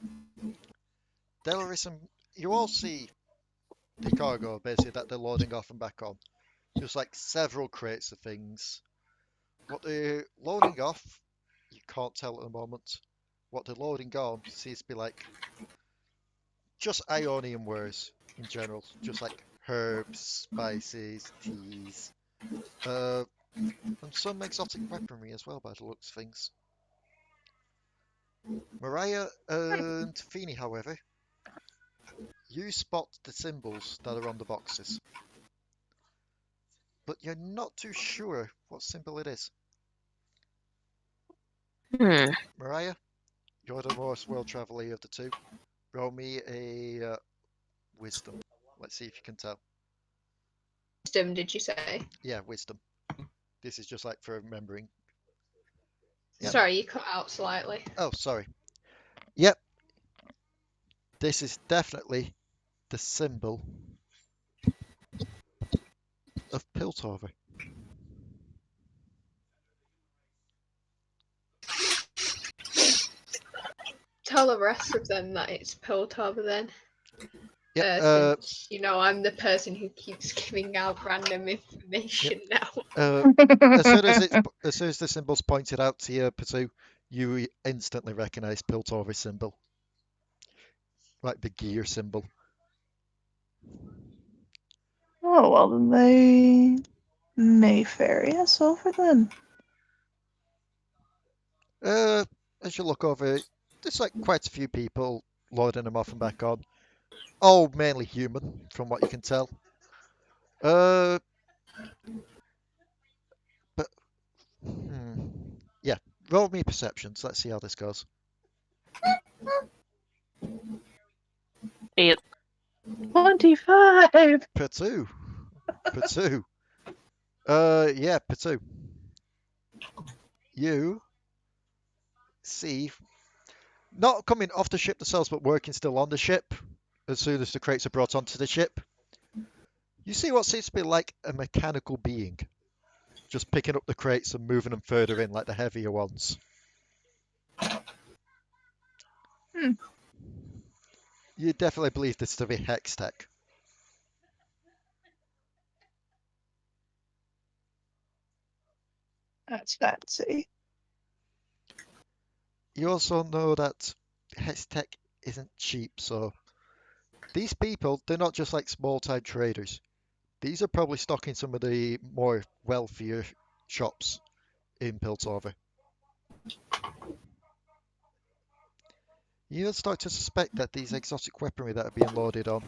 Delris and you all see the cargo basically that they're loading off and back on. Just like several crates of things. What they're loading off, you can't tell at the moment. What they're loading on seems to be like just Ionian wares in general, just like herbs, spices, teas, and some exotic weaponry as well by the looks of things. Mariah and Phoenyrie, however, you spot the symbols that are on the boxes, but you're not too sure what symbol it is. Mariah, you're the most well-traveled of the two. Roll me a wisdom. Let's see if you can tell. Wisdom, did you say? Yeah, wisdom. This is just like for remembering. Yep. Sorry, you cut out slightly. Oh, sorry. Yep. This is definitely the symbol of Piltover. Tell the rest of them that it's Piltover then. Yep. Since, you know, I'm the person who keeps giving out random information now. As soon as the symbol's pointed out to you, Potoo, you instantly recognise Piltover's symbol. Like the gear symbol. Oh, well, then they may ferry us over then. As you look over, there's like quite a few people loading them off and back on. All mainly human, from what you can tell. But yeah, roll me perceptions. Let's see how this goes. 8. 25! Potoo. Yeah, Potoo. You see, not coming off the ship themselves, but working still on the ship, as soon as the crates are brought onto the ship, you see what seems to be like a mechanical being, just picking up the crates and moving them further in, like the heavier ones. You definitely believe this to be hex tech. That's fancy. You also know that hex tech isn't cheap, so these people, they're not just like small-time traders. These are probably stocking some of the more wealthier shops in Piltover. You start to suspect that these exotic weaponry that are being loaded on,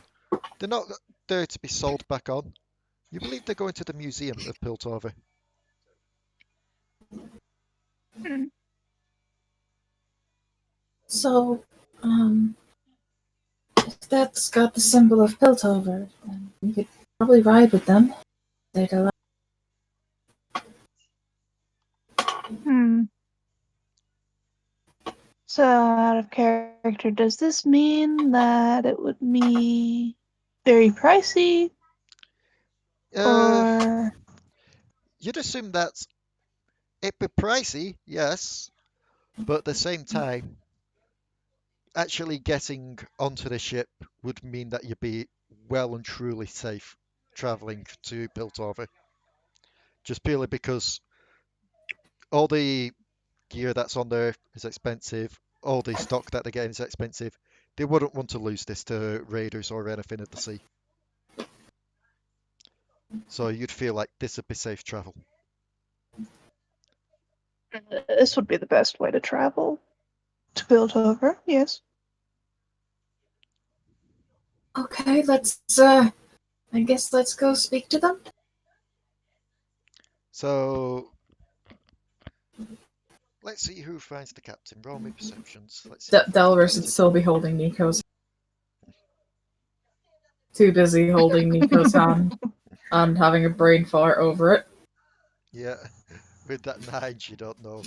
they're not there to be sold back on. You believe they're going to the museum of Piltover. So, if that's got the symbol of Piltover, then we could probably ride with them. They'd allow. So, out of character, does this mean that it would be very pricey? Or... You'd assume that it'd be pricey, yes, But at the same time, actually getting onto the ship would mean that you'd be well and truly safe traveling to Piltover. Just purely because all the gear that's on there is expensive, all the stock that they're getting is expensive. They wouldn't want to lose this to raiders or anything of the sea. So you'd feel like this would be safe travel. This would be the best way to travel. To build over, yes. Okay, I guess let's go speak to them. So let's see who finds the captain. Roll me perceptions. Let's see. Delris would still be holding Nico's. Too busy holding Nico's hand and having a brain fart over it. Yeah, with that 9, she don't know.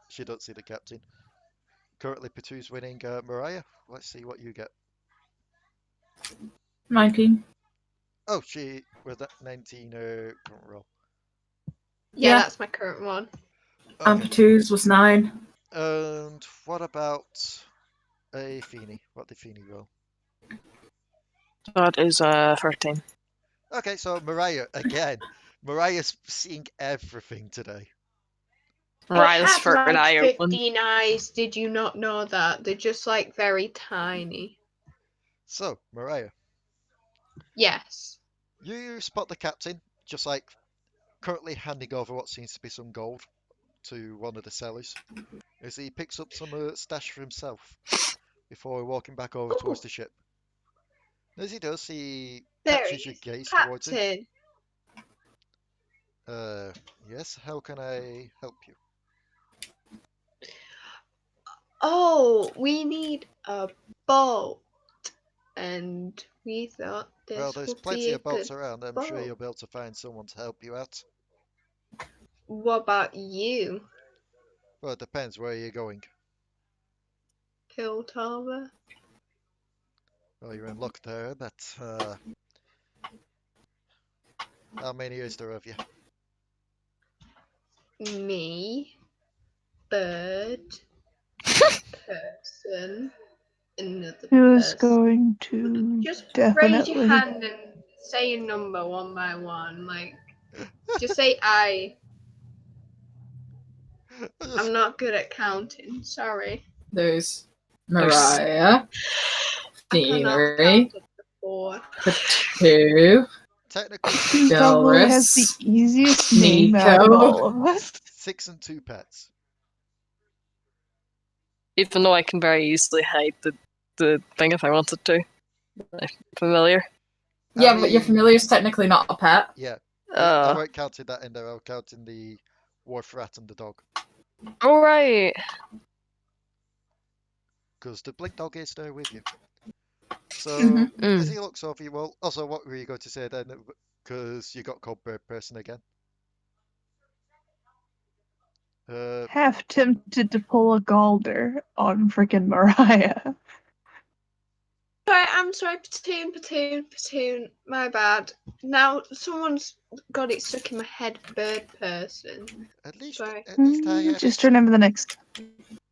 She don't see the captain. Currently, Potoo's winning. Mariah, let's see what you get. 19. Oh, she was that 19 current roll. Yeah, Yeah. that's my current one. And Okay. Potoo's was 9. And what about a Phoenyrie? What did Phoenyrie roll? That is 13. Okay, so Mariah again. Mariah's seeing everything today. Mariah's It for had an eye like open. 15 eyes. Did you not know that? They're just like very tiny. So, Mariah, Yes. you spot the captain just like currently handing over what seems to be some gold to one of the sellers as he picks up some stash for himself before walking back over towards the ship. As he does, he There catches he your is. gaze towards him. Captain. Yes, how can I help you? Oh, we need a boat. And we thought this Well, there's would plenty be a of boats good around. I'm sure boat. you'll be able to find someone to help you out. What about you, Well, it depends where you're going. Piltover? Well, you're in luck there, but how many is there of you? Me, bird, person, another Who's person. going to Just raise your definitely... hand and say a number one by one. Like, just say I. I'm not good at counting. Sorry. There's Mariah, I cannot Phoenyrie, count up to 4. Potoo, Technically, He probably has the Delris, easiest name out of Nico. all of us. 6 and 2 pets. Even though I can very easily hide the thing if I wanted to. I'm familiar. Yeah, but your familiar is technically not a pet. Yeah, I Uh, won't count that in there. I'll count in the wharf rat and the dog. alright. Because the blink dog is there with you. So, Mhm. as he looks over you, well, also, what were you going to say then? Because you got called bird person again. Half tempted to pull a Galder on freaking Mariah. Sorry, I'm sorry, Potoo. My bad. Now someone's got it stuck in my head. Bird person. at least Sorry. I had Just remember the next.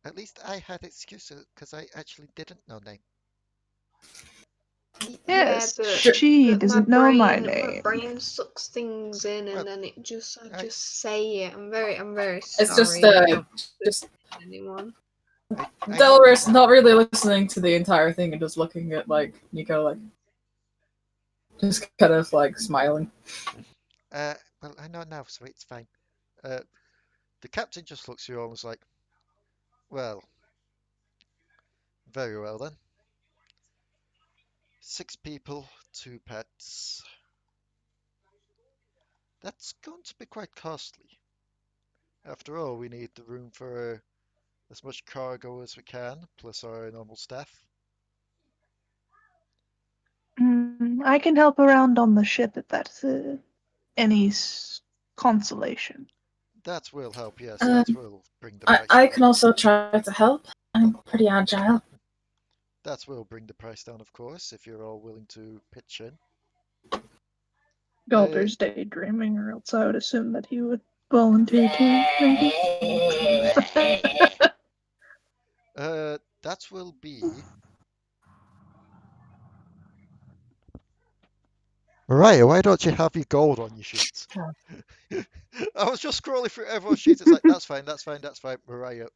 at least I had excuses because I actually didn't know name. Yes, yeah, she doesn't know my My name. brain sucks things in, and Well, then it just I- just say it. I'm very sorry. It's just just anyone. I Delris not really listening to the entire thing and just looking at like Nico like just kind of like smiling. well, I know now, so it's fine. The captain just looks at you all and is like, well, very well then. 6 people, 2 pets. That's going to be quite costly. After all, we need the room for as much cargo as we can, plus our normal staff. I can help around on the ship if that's any consolation. That will help, yes, Um, that will bring the price I down. can also try to help. I'm pretty agile. That will bring the price down, of course, if you're all willing to pitch in. Galder's daydreaming, or else I would assume that he would volunteer to, maybe. That will be. Mariah, why don't you have your gold on your sheets? I was just scrolling through everyone's sheets. It's like, that's fine, that's fine, that's fine. Mariah,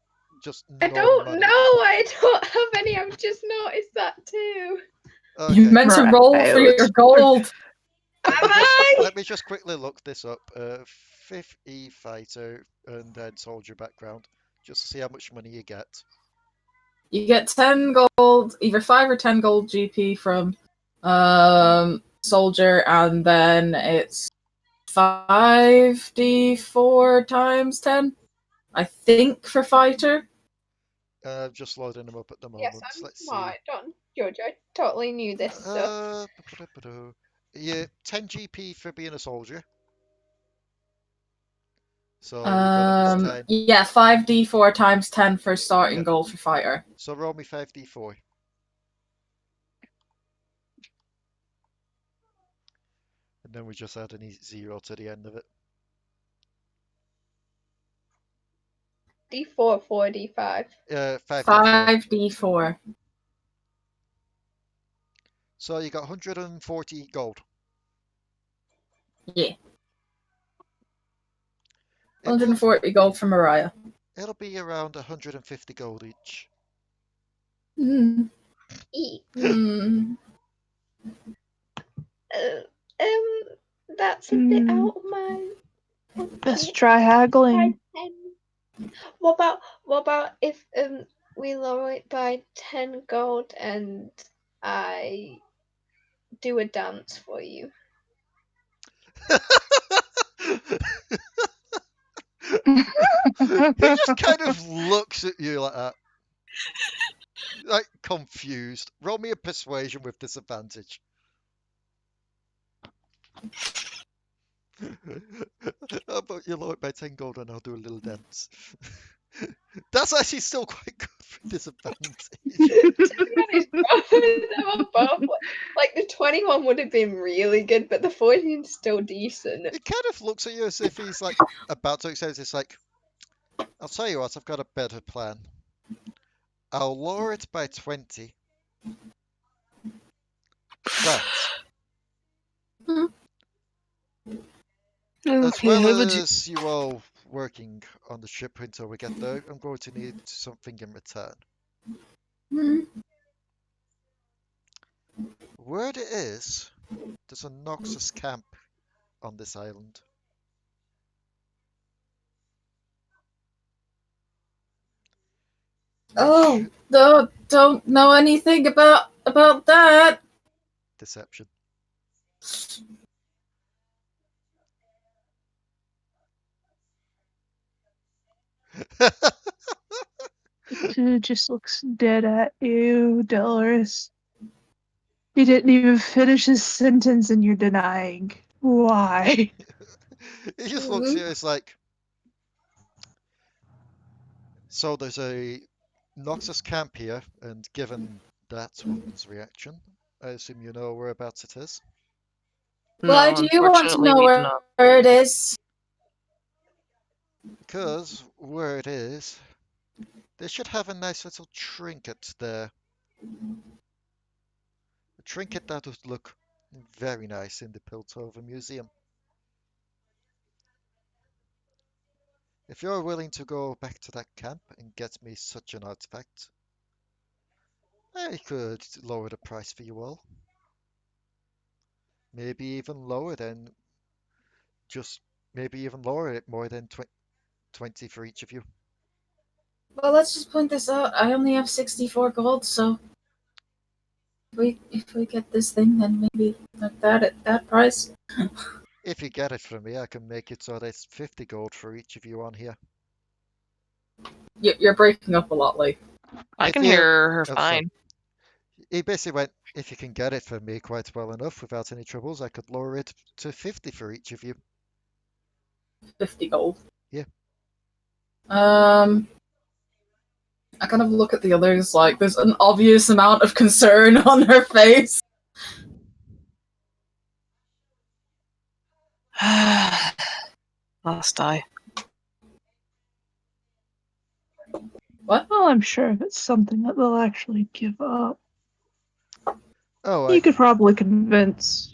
just I no don't money. know. I don't have any. I've just noticed that too. Okay. You meant to roll for your gold. Let me just quickly look this up. 5th E fighter and then soldier background, just to see how much money you get. You get 10 gold, either 5 or 10 gold GP from soldier, and then it's 5d4 times 10, I think, for fighter. Just loading them up at the moment. Yes, I'm Let's smart. see. Don't George. I totally knew this stuff. Yeah, 10 GP for being a soldier. So you've got at least 10. Yeah, 5d4 times 10 for starting Yep. gold for fighter. So roll me 5d4. And then we just add a 0 to the end of it. D4, 4, D5. 5d4. 5d4. So you got 140 gold. Yeah. 140 gold from Mariah. It'll be around 150 gold each. Mm. E. Mm. That's a bit out of my. Let's try haggling. What about if we lower it by 10 gold and I do a dance for you? He just kind of looks at you like that. Like confused. Roll me a persuasion with disadvantage. How about you lower it by 10 gold and I'll do a little dance? That's actually still quite good for disadvantage. To be honest, they were both like the 21 would have been really good, but the 14's still decent. He kind of looks at you as if he's like about to accept. It's like, I'll tell you what, I've got a better plan. I'll lower it by 20. But as well as you all working on the ship until we get there, I'm going to need something in return. Word it is, there's a Noxus camp on this island. Oh, don't know anything about that. Deception. Dude just looks dead at you, Delris. He didn't even finish his sentence and you're denying. Why? He just looks at you, it's like, so there's a Noxus camp here, and given that woman's reaction, I assume you know whereabouts it is? Why do you want to know where it is? Because where it is, they should have a nice little trinket there. A trinket that would look very nice in the Piltover Museum. If you're willing to go back to that camp and get me such an artifact, I could lower the price for you all. Maybe even lower than maybe even lower it more than 20 for each of you. Well, let's just point this out. I only have 64 gold, so if we get this thing, then maybe like that at that price. If you get it from me, I can make it so that it's 50 gold for each of you on here. You're breaking up a lot, Leigh. I can hear her fine. He basically went, if you can get it for me quite well enough without any troubles, I could lower it to 50 for each of you. 50 gold. Yeah. I kind of look at the others like there's an obvious amount of concern on her face. Last die. What? Well, I'm sure if it's something that they'll actually give up, Oh, you could probably convince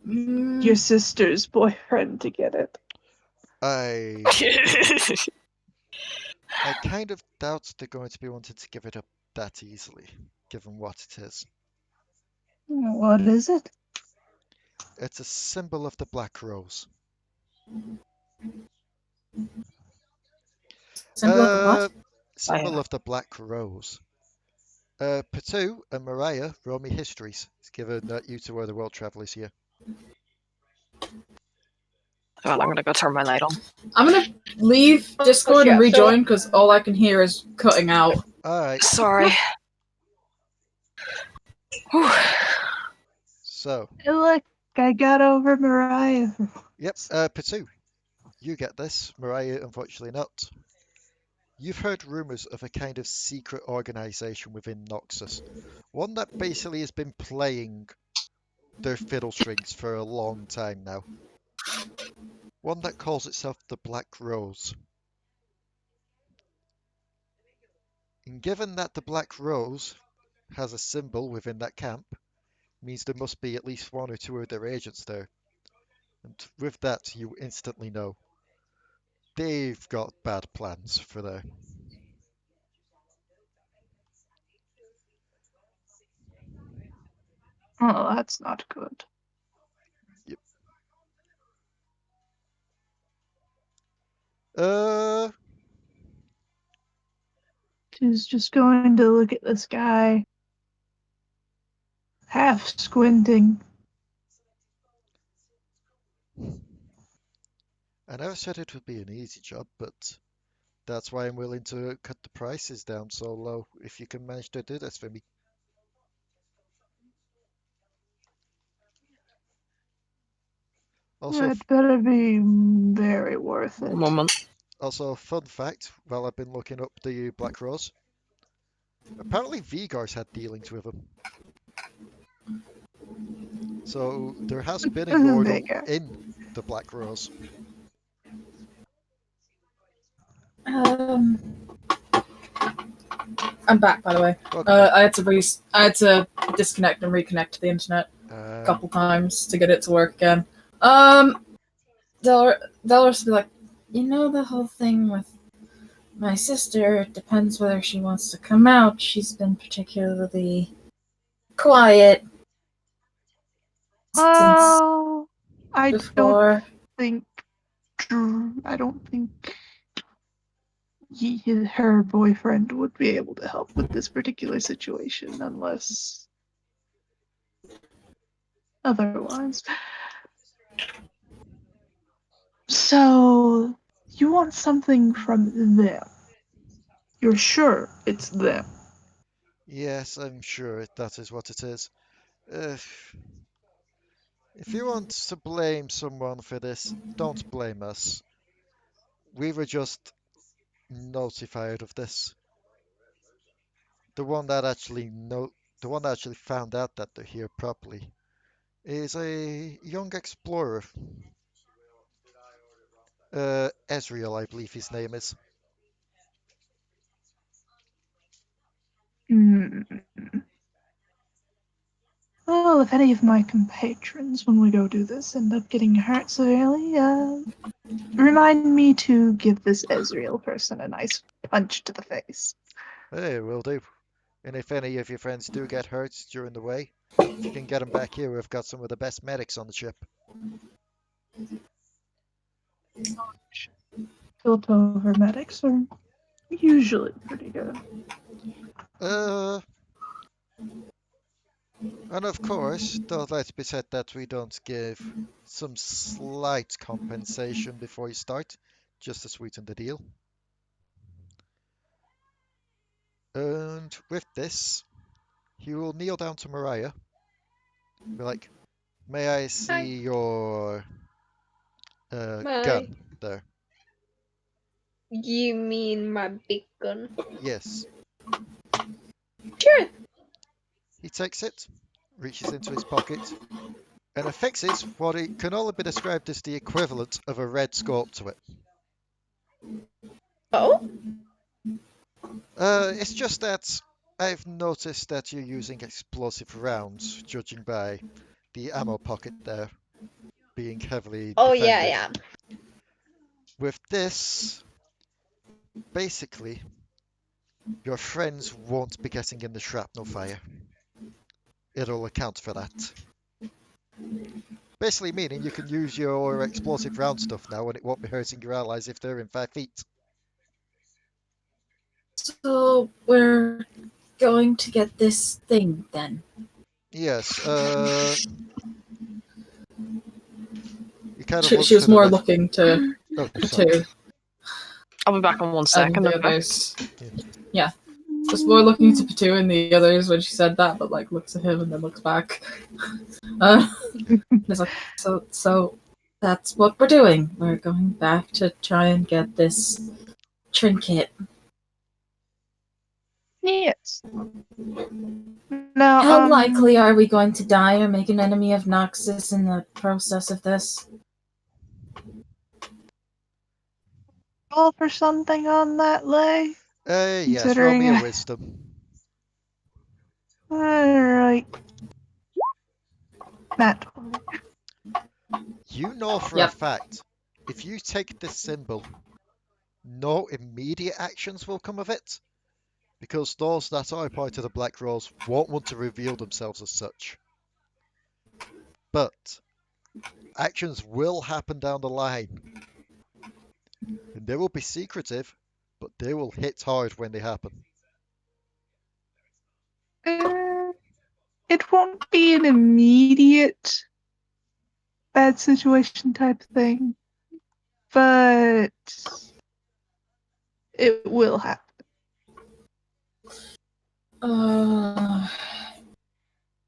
Mm, your sister's boyfriend to get it. I kind of doubt they're going to be wanting to give it up that easily, given what it is. What is it? It's a symbol of the Black Rose. symbol of the what? Symbol of the Black Rose. Potoo and Mariah roll me histories, given that you two are the world travelers here. Well, I'm gonna go turn my light on. I'm gonna leave Discord and yeah, so- rejoin because all I can hear is cutting out. Alright, Sorry. Whew. so, Hey, look, I got over Mariah. yep, Potoo, you get this. Mariah, unfortunately not. You've heard rumours of a kind of secret organisation within Noxus. One that basically has been playing their fiddle strings for a long time now. One that calls itself the Black Rose. And given that the Black Rose has a symbol within that camp, means there must be at least one or two of their agents there. And with that, you instantly know they've got bad plans for there. Oh, that's not good. Yep. Uh, She's just going to look at this guy, half squinting. I never said it would be an easy job, but that's why I'm willing to cut the prices down so low if you can manage to do this for me. Also, That better be very worth it. One moment. also, fun fact, while I've been looking up the Black Rose, apparently Vigor's had dealings with them. So there has been a Yordle Vigor. in the Black Rose. I'm back, by the way. Welcome back. I had to disconnect and reconnect to the internet a couple times to get it to work again. Delris will be like, you know, the whole thing with my sister, it depends whether she wants to come out. She's been particularly quiet Oh, I before. don't think her boyfriend would be able to help with this particular situation unless otherwise. So, you want something from them? You're sure it's them? Yes, I'm sure that is what it is. If you want to blame someone for this, don't blame us. We were just notified of this. The one that actually found out that they're here properly is a young explorer. Ezreal, I believe his name is. Hmm. Well, if any of my compatrons, when we go do this, end up getting hurt severely, remind me to give this Ezreal person a nice punch to the face. Hey, will do. And if any of your friends do get hurt during the way, if you can get them back here, we've got some of the best medics on the ship. Piltover medics are usually pretty good. And of course, don't let it be said that we don't give some slight compensation before you start, just to sweeten the deal. And with this, he will kneel down to Mariah. Be like, may I see your gun there? You mean my big gun? Yes. Sure. He takes it, reaches into his pocket, and affixes what it can only be described as the equivalent of a red scope to it. Oh? It's just that I've noticed that you're using explosive rounds, judging by the ammo pocket there being heavily Oh yeah, I defended. am. With this, basically, your friends won't be getting in the shrapnel fire. It'll account for that. Basically meaning you can use your explosive round stuff now and it won't be hurting your allies if they're in 5 feet. So we're going to get this thing then. Yes, you kind of She look was to the more rest. looking to Oh, sorry. Potoo I'll be back in 1 and second. the I'm back. others. Yeah. Just more looking to Potoo and the others when she said that, but like looks at him and then looks back. It's like, so that's what we're doing. We're going back to try and get this trinket. Yes. Now, How likely are we going to die or make an enemy of Noxus in the process of this? roll for something on that, Leigh? Yes, roll me a Considering- wisdom. Alright. That. You know for a Yep. fact, if you take this symbol, no immediate actions will come of it, because those that are part of the Black Rose won't want to reveal themselves as such. But actions will happen down the line, and they will be secretive, but they will hit hard when they happen. It won't be an immediate bad situation type thing, but it will happen.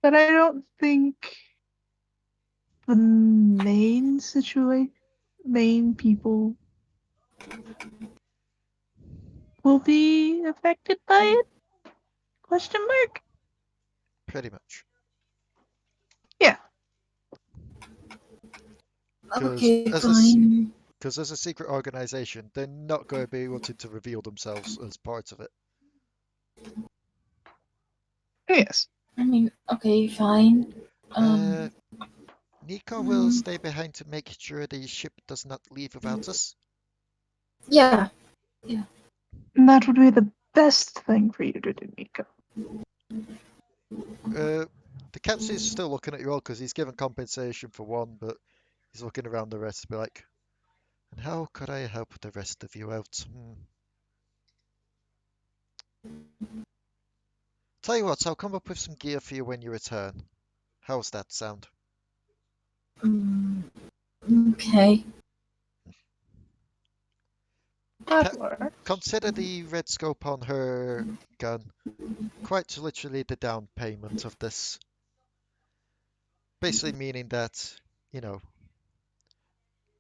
But I don't think the main people will be affected by it? Question mark? Pretty much. Yeah. Okay, Because fine. as a secret organization, they're not going to be wanting to reveal themselves as part of it. Yes. I mean, okay, fine. Nico will stay behind to make sure the ship does not leave without us. Yeah. And that would be the best thing for you to do, Nico. The captain's still looking at you all because he's given compensation for one, but he's looking around the rest to be like, and how could I help the rest of you out? Tell you what, I'll come up with some gear for you when you return. How's that sound? Okay. That works. Consider the red scope on her gun quite literally the down payment of this. Basically meaning that, you know,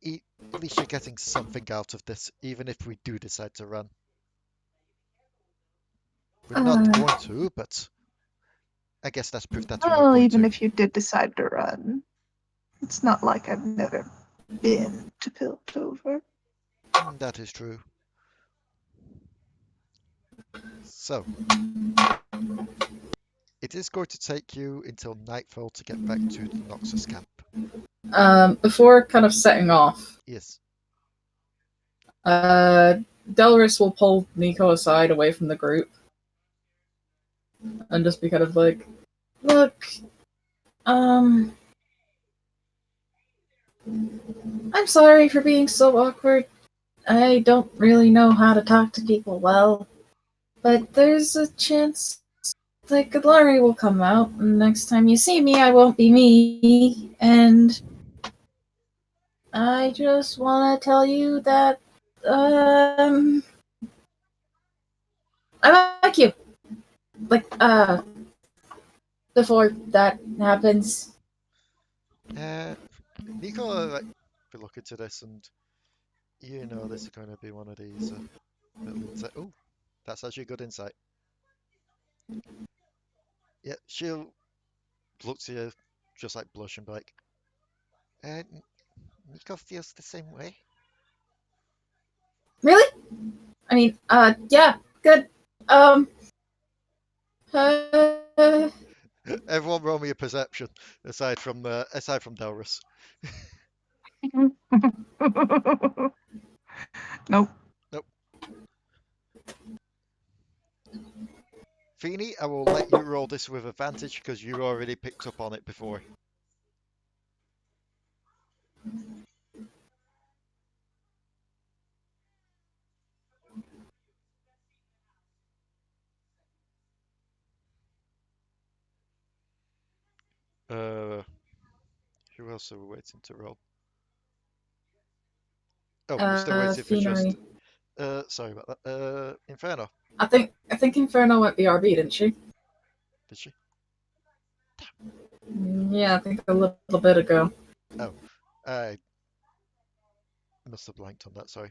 at least you're getting something out of this, even if we do decide to run. We're not going to, but I guess that's proof that we're not Well, going even to. if you did decide to run, it's not like I've never been to Piltover. That is true. So, it is going to take you until nightfall to get back to the Noxus camp. Before kind of setting off, Yes. Delris will pull Nico aside away from the group and just be kind of like, look, I'm sorry for being so awkward. I don't really know how to talk to people well, but there's a chance that Alari will come out, and next time you see me, I won't be me, and I just want to tell you that, I like you. Like, before that happens. Nico, like, we look into this and you know this is going to be one of these little insight. Oh, that's actually good insight. Yeah, she'll look to you, just like blush and be like, Nico feels the same way. Really? I mean, yeah, good. Uh, Everyone roll me a perception, aside from Delris. Nope. Nope. Phoenyrie, I will let you roll this with advantage because you already picked up on it before. Who else are we waiting to roll? Oh, we're still waiting for just. Phoenyrie. Sorry about that. Inferno. I think Inferno went BRB, didn't she? Did she? Yeah, I think a little bit ago. Oh, I must have blanked on that. Sorry.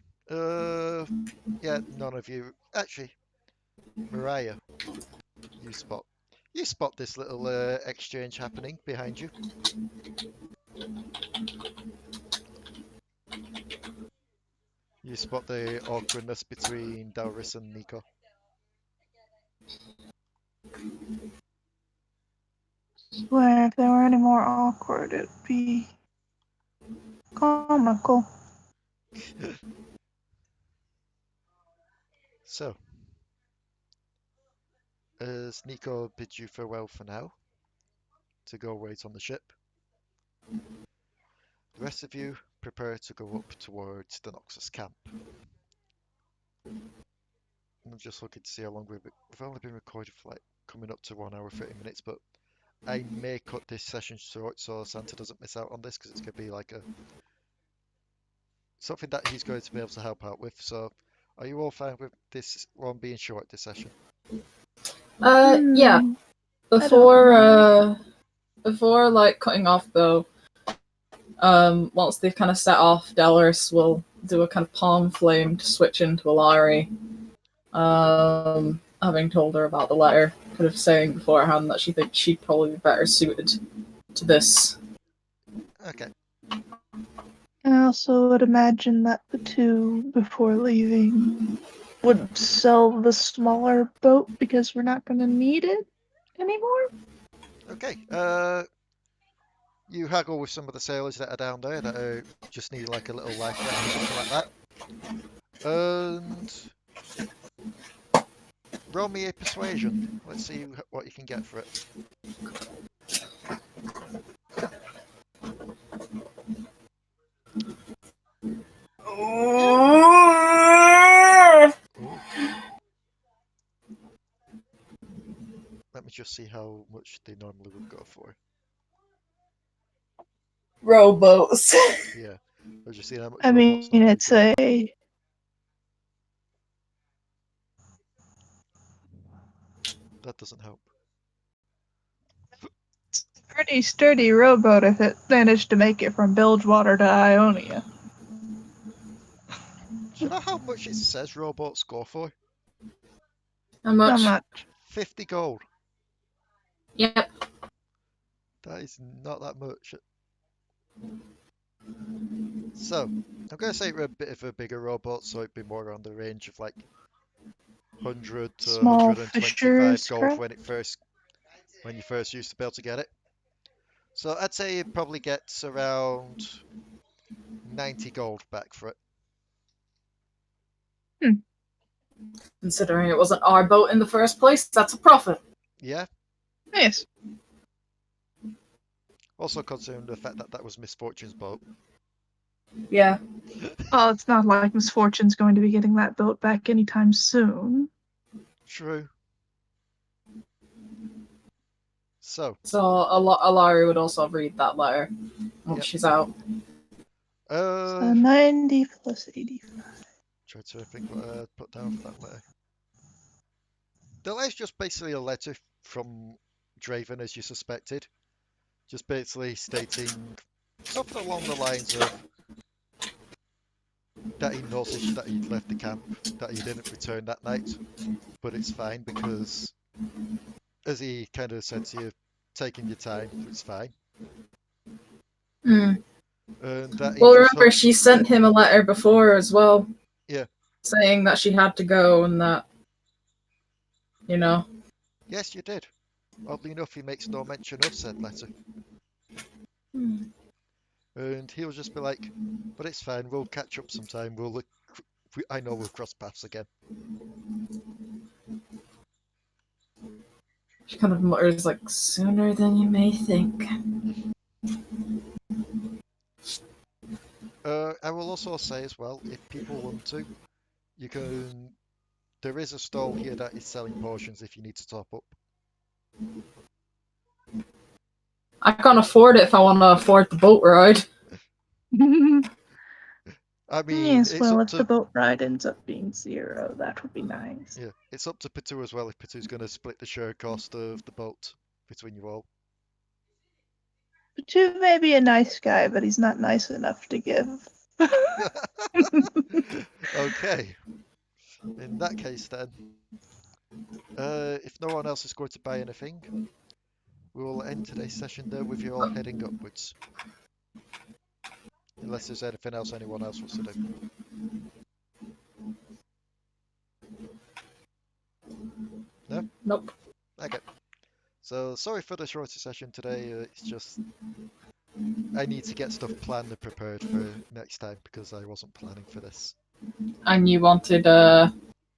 Yeah, none of you. Actually, Mariah, you spot this little exchange happening behind you. You spot the awkwardness between Delris and Nico. Swear, if they were any more awkward, it'd be comical. So, as Nico bids you farewell for now, to go wait on the ship, the rest of you prepare to go up towards the Noxus camp. I'm just looking to see how long we've only been recording for like coming up to 1 hour 30 minutes, but I may cut this session short so Santa doesn't miss out on this because it's going to be like something that he's going to be able to help out with. So, are you all fine with this one being short this session? Yeah. Before like cutting off though, once they've kind of set off, Delris will do a kind of palm flame to switch into Alari. Having told her about the letter, kind of saying beforehand that she thinks she'd probably be better suited to this. Okay. I also would imagine that the two, before leaving, would sell the smaller boat because we're not going to need it anymore. Okay. You haggle with some of the sailors that are down there that just need like a little life raft or something like that. And roll me a persuasion. Let's see what you can get for it. Ooh. Let me just see how much they normally would go for. Rowboats. Yeah. We'll just see how much I mean, robots normally it's go. That doesn't help. It's a pretty sturdy rowboat if it managed to make it from Bilgewater to Ionia. Do you know how much it says robots go for? How much? Not much. 50 gold. Yep. That is not that much. So, I'm going to say we're a bit of a bigger robot, so it'd be more around the range of like 100 to Small 125 fishers gold craft? when you first used to be able to get it. So I'd say it probably gets around 90 gold back for it. Considering it wasn't our boat in the first place, that's a profit. Yeah. Yes. Also considering the fact that that was Misfortune's boat. Yeah. Well, it's not like Misfortune's going to be getting that boat back anytime soon. True. So Alari would also read that letter once she's out. So 90 plus 85. Try to think what I'd put down for that letter. The letter's just basically a letter from Draven, as you suspected. Just basically stating something along the lines of that he noticed that he'd left the camp, that he didn't return that night, but it's fine because, as he kind of said to you, taking your time, it's fine. Mm. And that Well, remember, she sent him a letter before as well. Yeah. Saying that she had to go and that You know? Yes, you did. Oddly enough, he makes no mention of said letter. Hmm. And he'll just be like, but it's fine, we'll catch up sometime. I know we'll cross paths again. She kind of mutters like, sooner than you may think. I will also say as well, if people want to, you can. There is a stall here that is selling potions if you need to top up. I can't afford it if I want to afford the boat ride. I mean, Yes, it's well, up if to the boat ride ends up being 0, that would be nice. yeah, it's up to Potoo as well if Potoo's going to split the share cost of the boat between you all. Potoo may be a nice guy, but he's not nice enough to give. Okay. In that case, then, if no one else is going to buy anything, we will end today's session there with you all heading upwards. Unless there's anything else anyone else wants to do. No? Nope. Okay. So, sorry for the shorter session today. It's just I need to get stuff planned and prepared for next time because I wasn't planning for this. And you wanted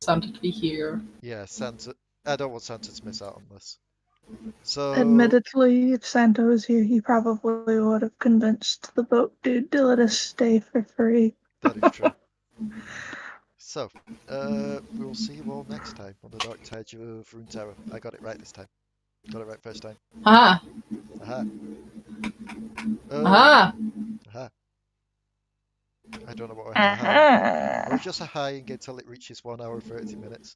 Santa to be here. Yeah, Santa. I don't want Santa to miss out on this. So, Admittedly, if Santa was here, he probably would have convinced the boat dude to let us stay for free. that is true. So, we will see you all next time on the Dark Tides of Runeterra. I got it right this time. Got it right first time. Aha! Aha. Aha! Aha. I don't know what a ha. Or just a hi and get till it reaches 1 hour 30 minutes.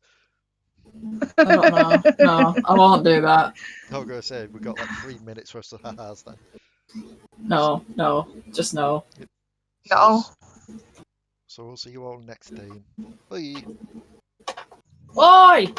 I don't know. No, I won't do that. I was going to say, we got like 3 minutes worth of ha-has then. No, just no. No. So we'll see you all next time. Bye. Why?